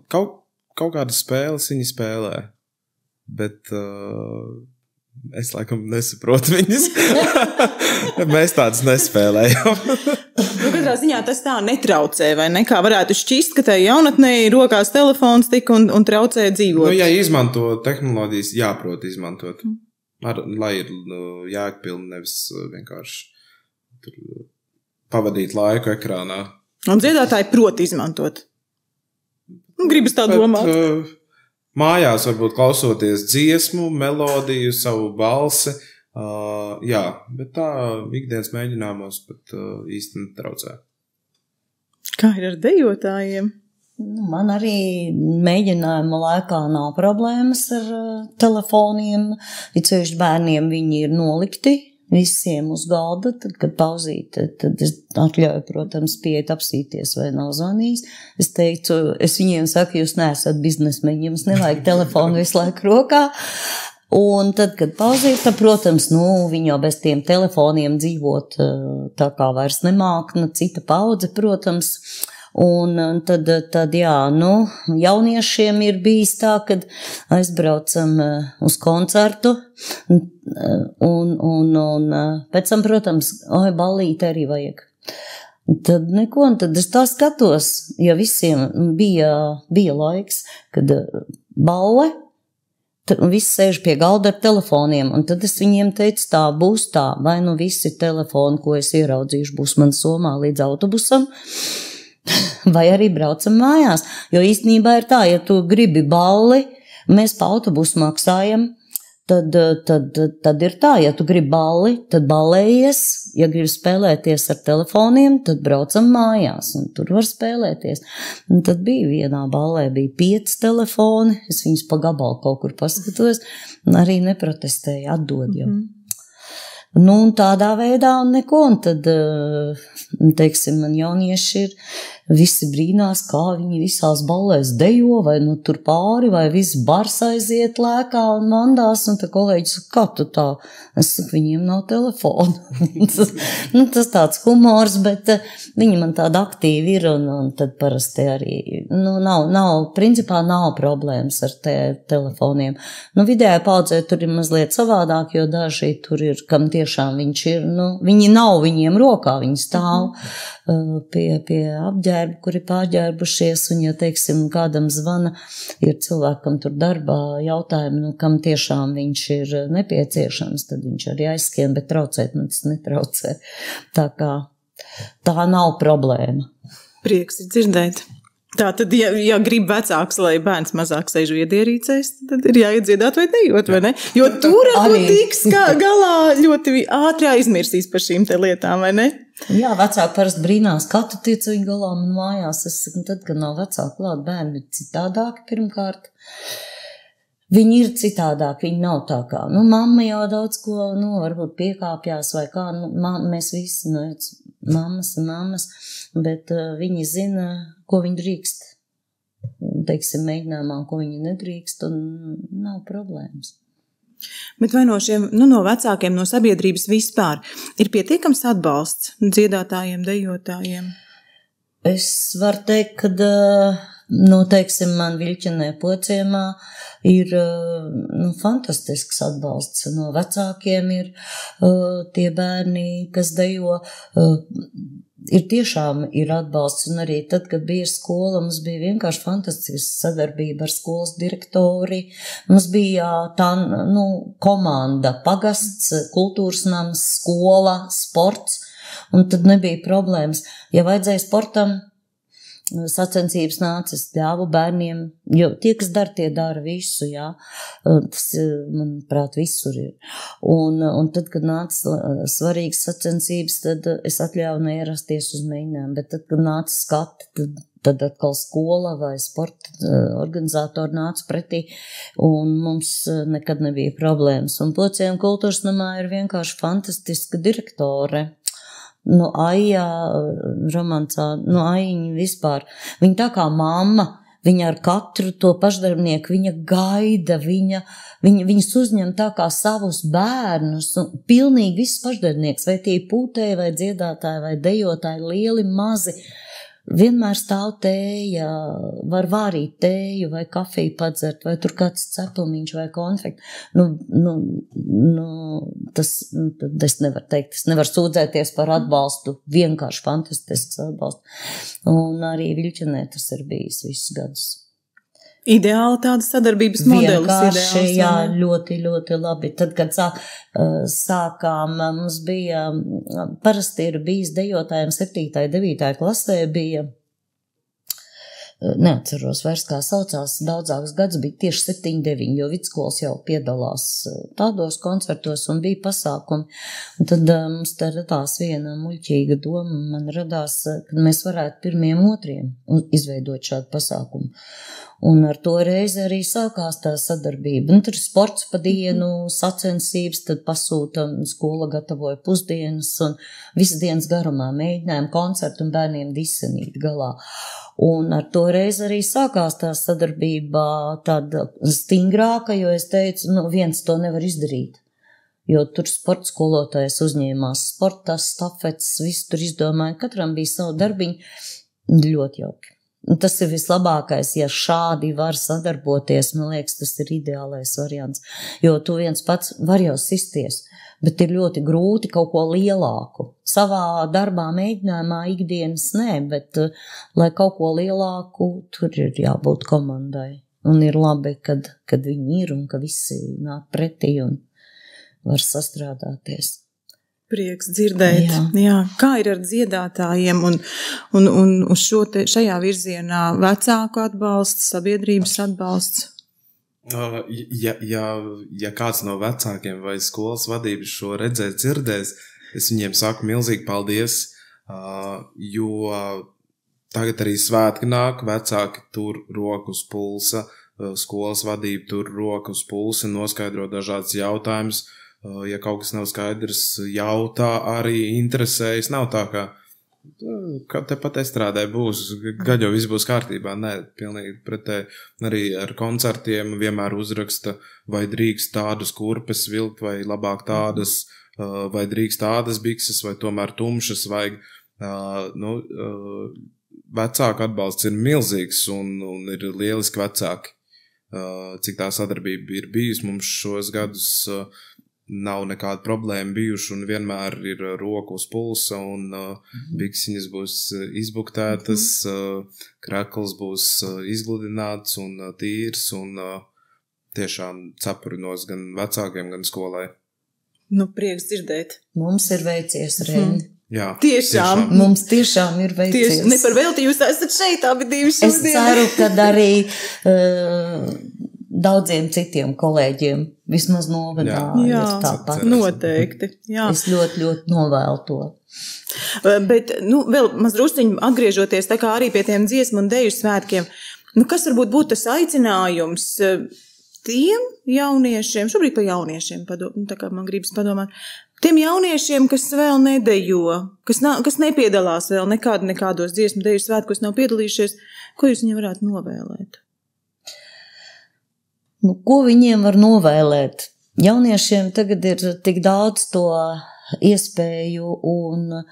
C: kaut kādas spēles viņi spēlē, bet es laikam nesaprotu viņas. Mēs tādas nespēlējam.
A: Katrā ziņā tas tā netraucē, vai ne? Kā varētu šķist, ka tai jaunatnē rokās telefons tik un traucē dzīvot.
C: Ja izmanto tehnoloģijas, jāprot izmantot. Lai ir jēgpilni, nevis vienkārši pavadīt laiku ekrānā.
A: Un dziedātāji prot izmantot. Gribas tā domāt.
C: Mājās varbūt klausoties dziesmu, melodiju, savu balsi, jā, bet tā ikdienas mēģinājumos pat īsti netraucē.
A: Kā ir ar dejotājiem?
B: Man arī mēģinājuma laikā nav problēmas ar telefoniem, it sevišķi bērniem viņi ir nolikti visiem uz galda, tad, kad pauzīt, tad es atļauju, protams, pieiet apsīties vai nav zvanījis. Es teicu, es viņiem saku, jūs neesat biznesmeņi, jums nevajag telefonu visu laiku rokā. Un tad, kad pauzīt, tad, protams, viņi jau bez tiem telefoniem dzīvot tā kā vairs nemāk, cita paudze, protams. Un tad jā, jauniešiem ir bijis tā, kad aizbraucam uz koncertu un pēc tam, protams, ballīti arī vajag. Tad neko, un tad es tā skatos, ja visiem bija laiks, kad balle, visi sēž pie galda ar telefoniem, un tad es viņiem teicu, tā būs tā, vai visi telefoni, ko es ieraudzīšu, būs man somā līdz autobusam, vai arī braucam mājās, jo īstenībā ir tā, ja tu gribi balli, mēs pa autobusu maksājam, tad ir tā, ja tu gribi balli, tad ballējies, ja gribi spēlēties ar telefoniem, tad braucam mājās, un tur var spēlēties. Un tad bija vienā ballē, bija 5 telefoni, es viņus pa gabalu kaut kur paskatos, un arī neprotestēju, atdod jau. Un tādā veidā un neko, un tad, teiksim, man jaunieši ir, visi brīnās, kā viņi visās ballēs dejo, vai tur pāri, vai viss bars aiziet lēkā un mandās, un tā kolēģis, kā tu tā? Es saku, viņiem nav telefona. Tas tāds humors, bet viņi man tādi aktīvi ir, un tad parasti arī, principā nav problēmas ar telefoniem. Vidējā paudzē tur ir mazliet savādāk, jo daži tur ir, kam tiešām viņš ir, viņi nav viņiem rokā, viņi stāv pie apģērba, kuri pārģērbušies, un, ja, teiksim, kādam zvana, ir cilvēkam tur darbā jautājumi, kam tiešām viņš ir nepieciešams, tad viņš arī aizskrien, bet traucēt man tas netraucē. Tā kā tā nav problēma.
A: Prieks ir dzirdēt. Tā tad, ja grib vecāks, lai bērns mazāk sēž viedierīcēs, tad ir jāiet dziedāt vai nejot, vai ne? Jo tur ar to tiks galā ļoti ātri aizmirsīs par šīm te lietām, vai ne?
B: Jā, vecāki parasti brīnās, kā tu tiec viņu galā man mājās. Es saku, tad, kad nav vecāki klāt, bērni ir citādāki pirmkārt. Viņi ir citādāki, viņi nav tā kā. Mamma jau daudz ko, varbūt piekāpjās vai kā, mēs visi, mammas, bet viņi zina, ko viņi drīkst. Teiksim, mēģinājumā, ko viņi nedrīkst, un nav problēmas.
A: Bet vai no šiem, no vecākiem, no sabiedrības vispār ir pietiekams atbalsts dziedātājiem, dejotājiem?
B: Es varu teikt, ka, teiksim, man Viļķenē Pociemā ir fantastisks atbalsts. No vecākiem ir tie bērni, kas dejo, ir atbalsts, un arī tad, kad bija skola, mums bija vienkārši fantastiska sadarbība ar skolas direktori. Mums bija tā, komanda, pagasts, kultūras nams, skola, sports, un tad nebija problēmas. Ja vajadzēja sportam, sacensības nācis, ļāvu bērniem, jo tie, kas dara, tie dara visu, jā. Tas, manuprāt, visur ir. Un tad, kad nāca svarīgas sacensības, tad es atļauju neierasties uz mēģinājumu, bet tad, kad nāca skati, tad atkal skola vai sporta organizatori nāca pretī, un mums nekad nebija problēmas. Un Pociem kultūras namā ir vienkārši fantastiska direktore. Aija, romancā, Aiņa vispār. Viņa tā kā mamma, viņa ar katru to pašdarbnieku, viņa gaida, viņas uzņem tā kā savus bērnus, un pilnīgi visus pašdarbnieks, vai tie pūtēji, vai dziedātāji, vai dejotāji, lieli, mazi. Vienmēr stāv tēja, var vārīt tēju vai kafiju padzert, vai tur kāds cepumiņš vai konfekti. Tas es nevaru teikt, es nevaru sūdzēties par atbalstu, vienkārši fantastisks atbalsts. Un arī Viļķenē tas ir bijis visus gadus.
A: Ideāli tāda sadarbības modelis.
B: Vienkārši, jā, ļoti, ļoti labi. Tad, kad sākām, mums bija, parasti ir bijis dejotājiem 7. 9. klasē bija, neatceros vairs kā saucās, daudzākus gadus bija tieši 7, 9, jo vidskolas jau piedalās tādos koncertos un bija pasākumi. Un tad mums te radās viena muļķīga doma, man radās, ka mēs varētu 1. 2. izveidot šādu pasākumu. Un ar to reizi arī sākās tā sadarbība. Tur ir sports pa dienu, sacensības, tad pasūta skola gatavoja pusdienas un visas dienas garumā mēģinājumu koncertu un bērniem disenīt galā. Un ar to reizi arī sākās tā sadarbība tāda stingrāka, jo es teicu, viens to nevar izdarīt. Jo tur sporta skolotājs uzņēmās sportas, stafetes, visu tur izdomāja, katram bija savu darbiņu, ļoti jauki. Tas ir vislabākais, ja šādi var sadarboties, man liekas, tas ir ideālais variants, jo tu viens pats var jau sisties, bet ir ļoti grūti kaut ko lielāku. Savā darbā mēģinājumā ikdienas nē, bet lai kaut ko lielāku, tur ir jābūt komandai. Un ir labi, kad viņi ir un ka visi nāk pretī un var sastrādāties.
A: Prieks dzirdēt. Jā. Kā ir ar dziedātājiem un uz šajā virzienā vecāku atbalsts, sabiedrības atbalsts?
C: Ja kāds no vecākiem vai skolas vadības šo redzēs, dzirdēs, es viņiem saku milzīgi paldies, jo tagad arī svētki nāk, vecāki tur roku uz pulsa, skolas vadība tur roku uz pulsa, noskaidro dažādas jautājumus. Ja kaut kas nav skaidrs, jautā arī interesējas. Nav tā, ka tepat estrādē būs, gad jau viss būs kārtībā. Nē, pilnīgi pretēji. Arī ar koncertiem vienmēr uzraksta, vai drīkst tādas kurpes vilkt, vai labāk tādas, vai drīkst tādas bikses, vai tomēr tumšas vajag. Vecāku atbalsts ir milzīgs un ir lieliski vecāki. Cik tā sadarbība ir bijusi mums šos gadus, nav nekāda problēma bijuši un vienmēr ir roku uz pulsa un biksiņas būs izbuktētas, krekls būs izgludināts un tīrs un tiešām cepurinos gan vecākiem, gan skolai.
A: Prieks dzirdēt.
B: Mums ir veicies, Reini.
C: Jā,
A: Tiešām.
B: Mums tiešām ir veicies.
A: Ne par velti jūs esat šeit, abi divi
B: Es
A: šodien.
B: ceru, ka arī daudziem citiem kolēģiem vismaz novadā
A: Jā,
B: ir tāpat.
A: noteikti. Jā.
B: Es ļoti, ļoti novēlu to.
A: Bet, vēl mazrusciņi atgriežoties tā kā arī pie tiem dziesmu un deju svētkiem, kas varbūt būtu tas aicinājums tiem jauniešiem, šobrīd pa jauniešiem, tā kā man gribas padomāt, tiem jauniešiem, kas vēl nedejo, kas nepiedalās vēl nekādos dziesmu deju svētkos, nav piedalījušies, ko jūs viņiem varētu novēlēt?
B: Ko viņiem var novēlēt? Jauniešiem tagad ir tik daudz to iespēju un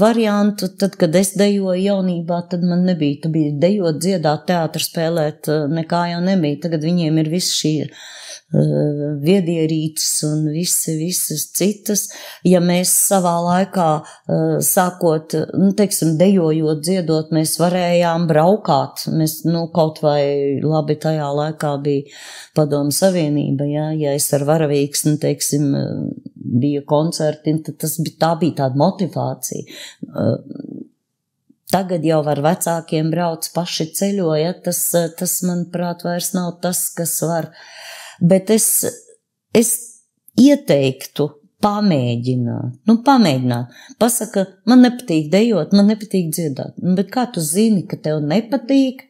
B: variantu. Tad, kad es dejoju jaunībā, tad man nebija. Tad bija dejot, dziedāt, teātru spēlēt, nekā jau nebija. Tagad viņiem ir viss šī viedierīces un visas citas. Ja mēs savā laikā sākot, teiksim, dejojot, dziedot, mēs varējām braukāt. Mēs, kaut vai labi tajā laikā bija Padomu Savienība, ja es ar varavīksni, teiksim, bija koncerti, tad tā bija tāda motivācija. Tagad jau ar vecākiem brauc, paši ceļoja, tas manuprāt, vairs nav tas, kas var. Bet es ieteiktu pamēģināt. Pasaka, man nepatīk dejot, man nepatīk dziedāt. Bet kā tu zini, ka tev nepatīk?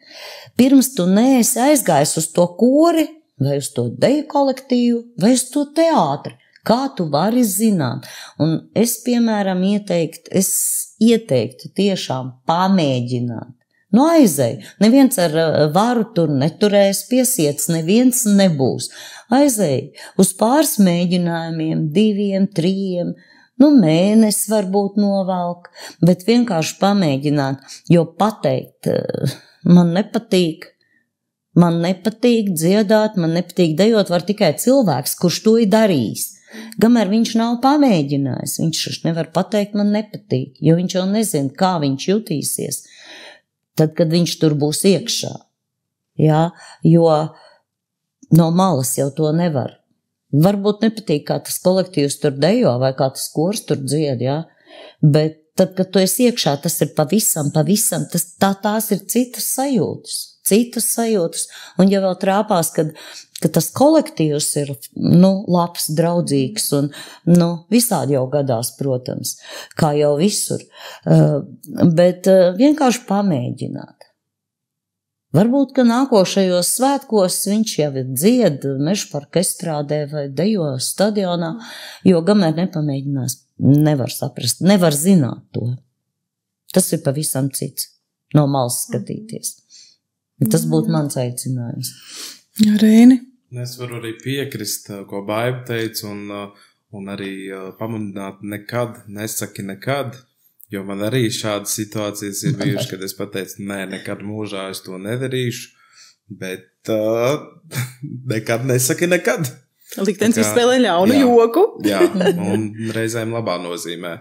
B: Pirms tu neesi aizgājis uz to kori, vai uz to deju kolektīvu, vai uz to teātri. Kā tu vari zināt? Un es, piemēram, ieteiktu tiešām pamēģināt. Aizej. Neviens ar varu tur neturēs, piesiets neviens nebūs. Aizej uz pāris mēģinājumiem, 2, 3, mēnesi varbūt novelk, bet vienkārši pamēģināt, jo pateikt, man nepatīk dziedāt, man nepatīk dejot, var tikai cilvēks, kurš to ir darījis. Kamēr viņš nav pamēģinājis, viņš nevar pateikt, man nepatīk, jo viņš jau nezina, kā viņš jutīsies. Tad, kad viņš tur būs iekšā. Jā, jo no malas jau to nevar. Varbūt nepatīk, kā tas kolektīvs tur dejo, vai kā tas kors tur dzied, jā. Bet tad, kad tu esi iekšā, tas ir pavisam, tās ir citas sajūtas. Un ja vēl trāpās, ka tas kolektīvs ir, labs, draudzīgs un, visādi jau gadās, protams, kā jau visur. Bet vienkārši pamēģināt. Varbūt, ka nākošajos svētkos viņš jau ir dzied Mežaparka estrādē vai dejo stadionā, jo kamēr nepamēģinās, nevar saprast, nevar zināt to. Tas ir pavisam cits, no malas skatīties. Tas būtu mans aicinājums.
A: Reini?
C: Es varu arī piekrist, ko Baiba teica, un arī pamudināt nesaki nekad, jo man arī šādas situācijas ir bijušas, kad es pateicu, nekad mūžā es to nedarīšu, bet nekad nesaki nekad.
A: Liktenis izspēlē ļaunu joku.
C: Jā, un reizēm labā nozīmē.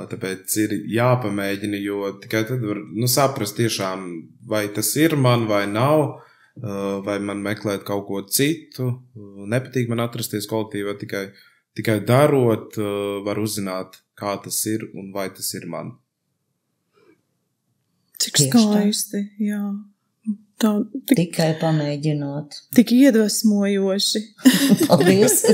C: Tāpēc ir jāpamēģina, jo tikai tad var saprast tiešām, vai tas ir man vai nav, vai man meklēt kaut ko citu. Nepatīk man atrasties kolektīvā, tikai darot, var uzzināt, kā tas ir un vai tas ir man.
A: Cik skaisti, jā.
B: Tikai pamēģinot.
A: Tik iedvesmojoši.
B: Paldies.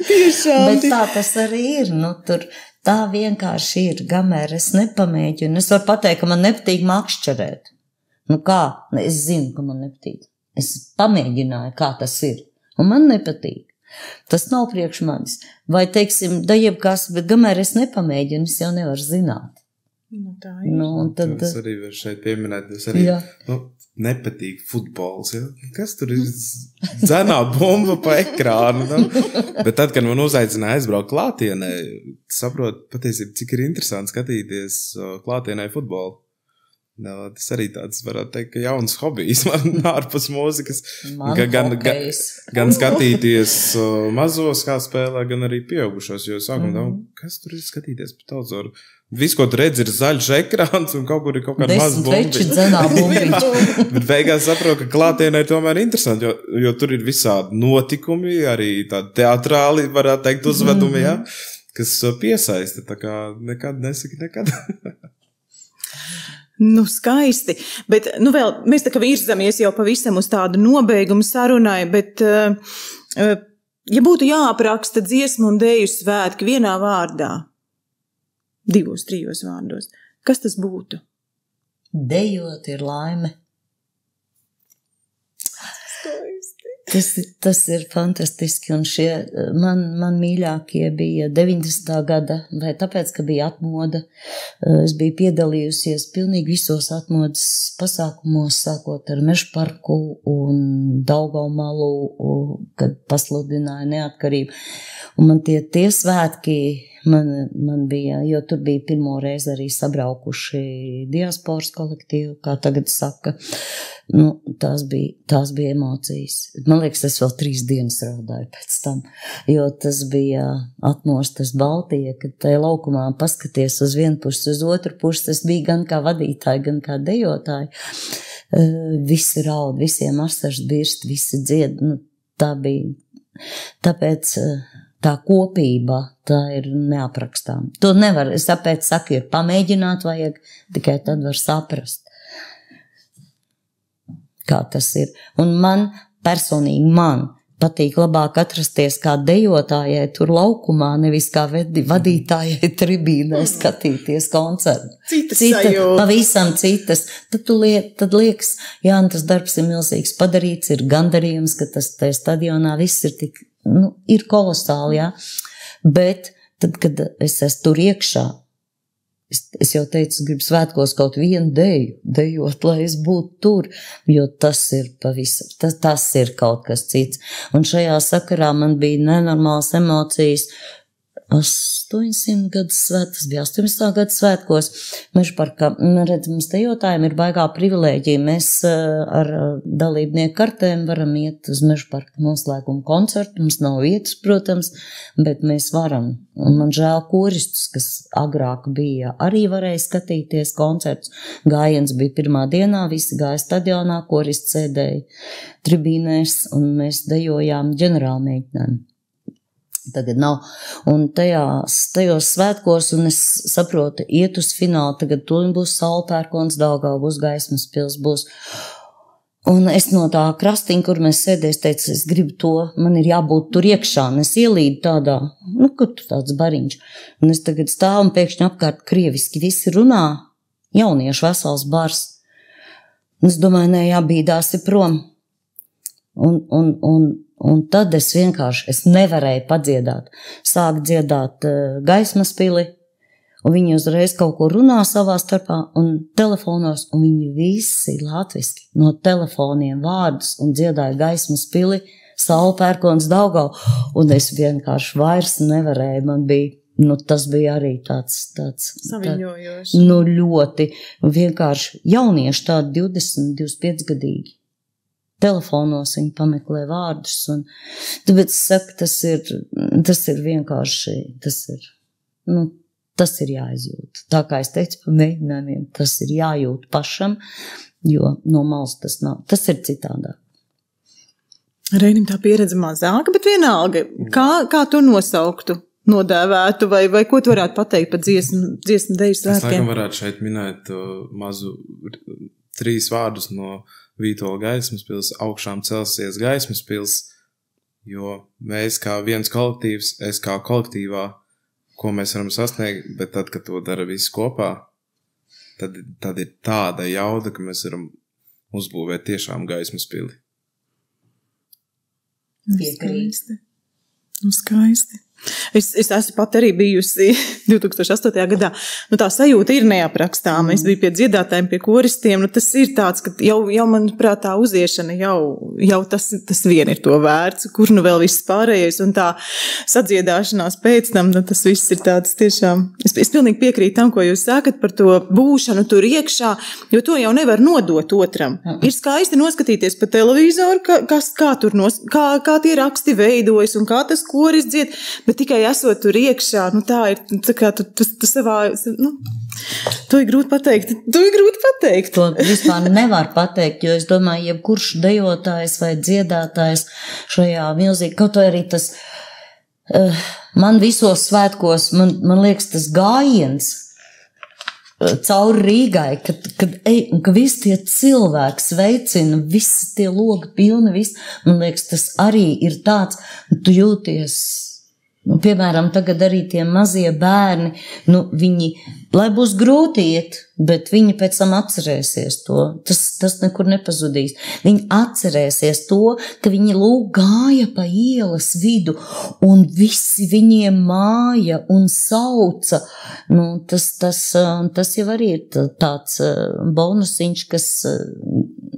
A: Tiešām.
B: Bet tā tas arī ir. Tur tā vienkārši ir. Kamēr es nepamēģinu. Es varu pateikt, ka man nepatīk makšķerēt. Kā? Es zinu, ka man nepatīk. Es pamēģināju, kā tas ir. Un man nepatīk. Tas nav priekš manis. Vai, teiksim, da jebkas, bet kamēr es nepamēģinu, es jau nevaru zināt.
A: Tā ir.
C: Tad es arī varu šeit pieminēt, es arī, nepatīk futbols, ja? Kas tur ir dzenā bomba pa ekrānu, Bet tad, kad man uzaicināja aizbraukt klātienē, saprot patiesībā, cik ir interesanti skatīties klātienē futbolu. Tas arī tāds, varētu teikt, ka jauns hobijs man ārpus mūzikas. Gan skatīties mazos, kā spēlē, gan arī pieaugušos, jo sākumā kas tur ir skatīties pa televizoru? Viss, ko tu redzi, ir zaļš ekrāns un kaut kur ir kaut kāda maza
B: bumbiņa.
C: Bet beigās saprotu, ka klātienē ir tomēr interesanti, jo tur ir visādi notikumi, arī tādi teatrāli, varētu teikt, uzvedumi, jā. kas piesaista, tā kā nekad nesaki nekad.
A: Nu, skaisti, bet, nu, vēl, mēs tā kā virzamies jau pavisam uz tādu nobeigumu sarunai, bet, ja būtu jāapraksta dziesmu un deju svētki vienā vārdā, 2, 3 vārdos, kas tas būtu?
B: Dejot ir laime. Tas ir fantastiski, un šie man mīļākie bija 90. gada, vai tāpēc, ka bija atmoda. Es biju piedalījusies pilnīgi visos atmodas pasākumos, sākot ar Mežparku un Daugavmalu, kad pasludināja neatkarību. Un man tie svētki, man bija, jo tur bija pirmo reizi arī sabraukuši diasporas kolektīvu, kā tagad saka. Nu, tās bija emocijas. Man liekas, es vēl 3 dienas raudāju pēc tam, jo tas bija atmostas Baltija, kad tajā laukumā paskaties uz vienu pusi, uz otru pusi, tas bija gan kā vadītāji, gan kā dejotāji. Visi raud, visiem asaras birst, visi dzied. Nu, tā bija, tāpēc tā kopība, tā ir neaprakstām. To nevar, es tāpēc saku, ir pamēģināt vajag, tikai tad var saprast, kā tas ir. Un man, personīgi patīk labāk atrasties kā dejotājai tur laukumā, nevis kā vadītājai tribīnē skatīties koncertu. Pavisam citas. Tad liekas, jā, tas darbs ir milzīgs padarīts, ir gandarījums, ka tas tajā stadionā viss ir tik, ir kolosāli, jā. Bet tad, kad es esmu tur iekšā, es jau teicu, gribu svētkos kaut vienu dejot, lai es būtu tur, jo tas ir pavisam, tas ir kaut kas cits. Un šajā sakarā man bija nenormāls emocijas. 800 gadu svētkos, bija 18. gadu svētkos. Mežparkā, redz, mums dejotājiem ir baigā privilēģija. Mēs ar dalībnieku kartēm varam iet uz Mežparka noslēguma koncertu. Mums nav vietas, protams, bet mēs varam. Un man žēl koristus, kas agrāk bija, arī varēja skatīties koncertus. Gājiens bija pirmā dienā, visi gāja stadionā, koristi sēdēja tribīnēs, un mēs dejojām ģenerālmēģinājumu. Tagad nav. Un tajos svētkos, un es saprotu, iet uz finālu, tagad tūlīt būs Saulpērkons, Daugava būs, Gaismas pils būs. Un es no tā krastiņa, kur mēs sēdēs, teicu, es gribu to, man ir jābūt tur iekšā, un es ielīdu tādā, kur tur tāds bariņš. Un es tagad stāvu un pēkšņi apkārt krieviski visi runā, jauniešu vesels bars. Un es domāju, nē, jābīdās ir prom. Un tad es nevarēju padziedāt. Sāku dziedāt Gaismas pili, un viņi uzreiz kaut ko runā savā starpā, un telefonos, un viņi visi latviski no telefoniem vārdus, un dziedāja Gaismas pili, Saulpērkons, Daugava, un es vienkārši vairs nevarēju, man bija, tas bija arī tāds
A: saviņojoši.
B: Ļoti vienkārši jaunieši tādi 20, 25 gadīgi. Telefonos viņi pameklē vārdus, un tāpēc es saku, tas ir vienkārši, tas ir jāizjūt. Tā kā es teicu par mēģinājumiem, tas ir jājūt pašam, jo no malas tas nav, tas ir citādāk.
A: Reinim tā pieredze mazāka, bet vienalga, kā to nosauktu, nodēvētu, vai ko tu varētu pateikt par dziesmu deju svētkiem?
C: Es laikam varētu šeit minēt mazu 3 vārdus no Vītola Gaismas pils, augšām celsies Gaismas pils, jo mēs kā viens kolektīvs, es kā kolektīvā, ko mēs varam sasniegt, bet tad, kad to dara visi kopā, tad ir tāda jauda, ka mēs varam uzbūvēt tiešām Gaismas pili.
B: Piekrīsti.
A: Skaisti. Es esmu pat arī bijusi 2008. gadā. Tā sajūta ir neaprakstāma. Es biju pie dziedātājiem, pie koristiem. Tas ir tāds, ka jau manuprāt, tā uziešana jau tas vien ir to vērts, kur vēl viss pārējais un tā sadziedāšanās pēc tam, tas viss ir tāds tiešām. Es pilnīgi piekrītu tam, ko jūs sakat par to būšanu tur iekšā, jo to jau nevar nodot otram. Ir skaisti noskatīties pa televizoru, kā tie raksti veidojas un kā tas koris dzied. Bet tikai esot tur iekšā, tā ir, tā kā tu savā, to ir grūti pateikt.
B: To vispār nevar pateikt, jo es domāju, jebkurš dejotājs vai dziedātājs šajā milzīgi, kaut arī tas man visos svētkos, man liekas, tas gājiens cauri Rīgai, ka visi tie cilvēki sveicina, visi tie logi pilni, man liekas, tas arī ir tāds, tu jūties, piemēram, tagad arī tie mazie bērni, viņi, lai būs grūti iet, bet viņi pēc tam atcerēsies to, tas nekur nepazudīs. Viņi atcerēsies to, ka viņi gāja pa ielas vidu, un visi viņiem māja un sauca. Tas jau arī ir tāds bonusiņš, kas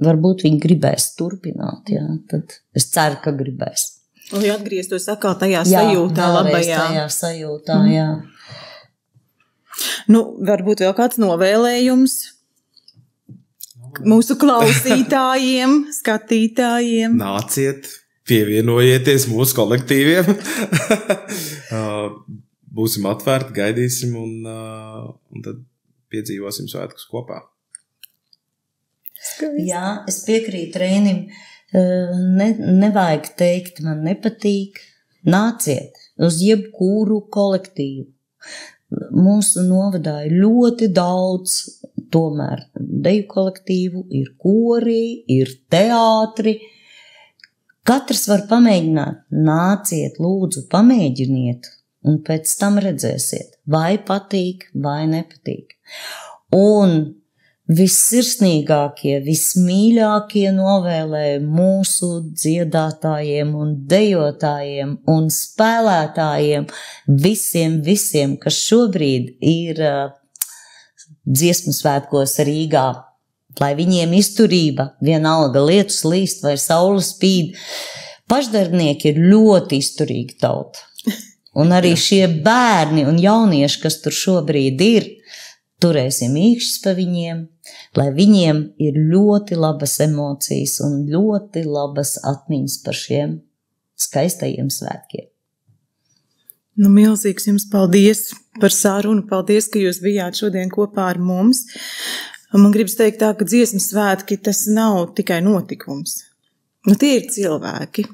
B: varbūt viņi gribēs turpināt, jā. Tad es ceru, ka gribēs.
A: Lai atgrieztos atkal tajā sajūtā labajā.
B: Tajā sajūtā, jā.
A: Varbūt vēl kāds novēlējums mūsu klausītājiem, skatītājiem.
C: Nāciet, pievienojieties mūsu kolektīviem. Būsim atvērti, gaidīsim un tad piedzīvosim svētkus kopā.
A: Skaisti.
B: Jā, es piekrītu Reinim. Nevajag teikt, man nepatīk. Nāciet uz jebkuru kolektīvu. Mūsu novadā ir ļoti daudz, tomēr deju kolektīvu, ir kori, ir teātri. Katrs var pamēģināt. Nāciet, lūdzu, pamēģiniet, un pēc tam redzēsiet, vai patīk, vai nepatīk. Un vissirsnīgākie, vismīļākie novēlējumi mūsu dziedātājiem un dejotājiem un spēlētājiem, visiem, kas šobrīd ir dziesmu svētkos Rīgā, lai viņiem izturība, vienalga lietus līst vai saule spīd. Pašdarbnieki ir ļoti izturīgi tauta. Un arī šie bērni un jaunieši, kas tur šobrīd ir, turēsim īkšķis pa viņiem, lai viņiem ir ļoti labas emocijas un ļoti labas atmiņas par šiem skaistajiem svētkiem.
A: Milzīgs jums paldies par sarunu, paldies, ka jūs bijāt šodien kopā ar mums. Man gribas teikt tā, ka dziesmu svētki tas nav tikai notikums. Tie ir cilvēki.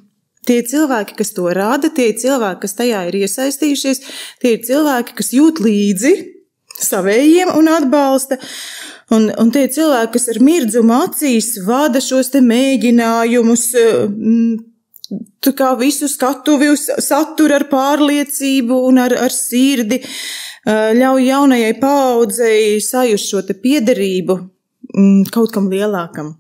A: Tie ir cilvēki, kas to rada, tie ir cilvēki, kas tajā ir iesaistījušies, tie ir cilvēki, kas jūt līdzi savējiem un atbalsta, un tie cilvēki, kas ar mirdzumu acīs vada šos te mēģinājumus, tu kā visu skatuvi satur ar pārliecību un ar sirdi, ļauj jaunajai paaudzei sajust šo te piederību kaut kam lielākam.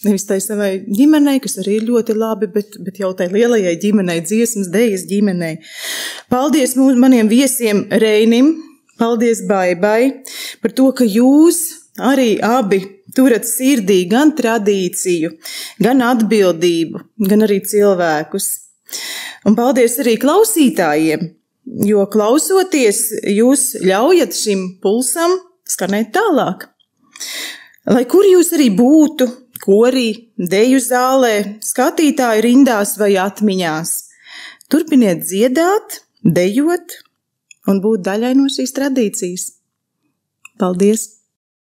A: Nevis tai savai ģimenei, kas arī ir ļoti labi, bet jau tai lielajai ģimenei, dziesmas, dejas ģimenei. Paldies maniem viesiem Reinim, paldies Baibai par to, ka jūs arī abi turat sirdī gan tradīciju, gan atbildību, gan arī cilvēkus. Un paldies arī klausītājiem, jo klausoties jūs ļaujat šim pulsam skanēt tālāk. Lai kur jūs arī būtu, korī, deju zālē, skatītāju rindās vai atmiņās, turpiniet dziedāt, dejot un būt daļai no šīs tradīcijas. Paldies!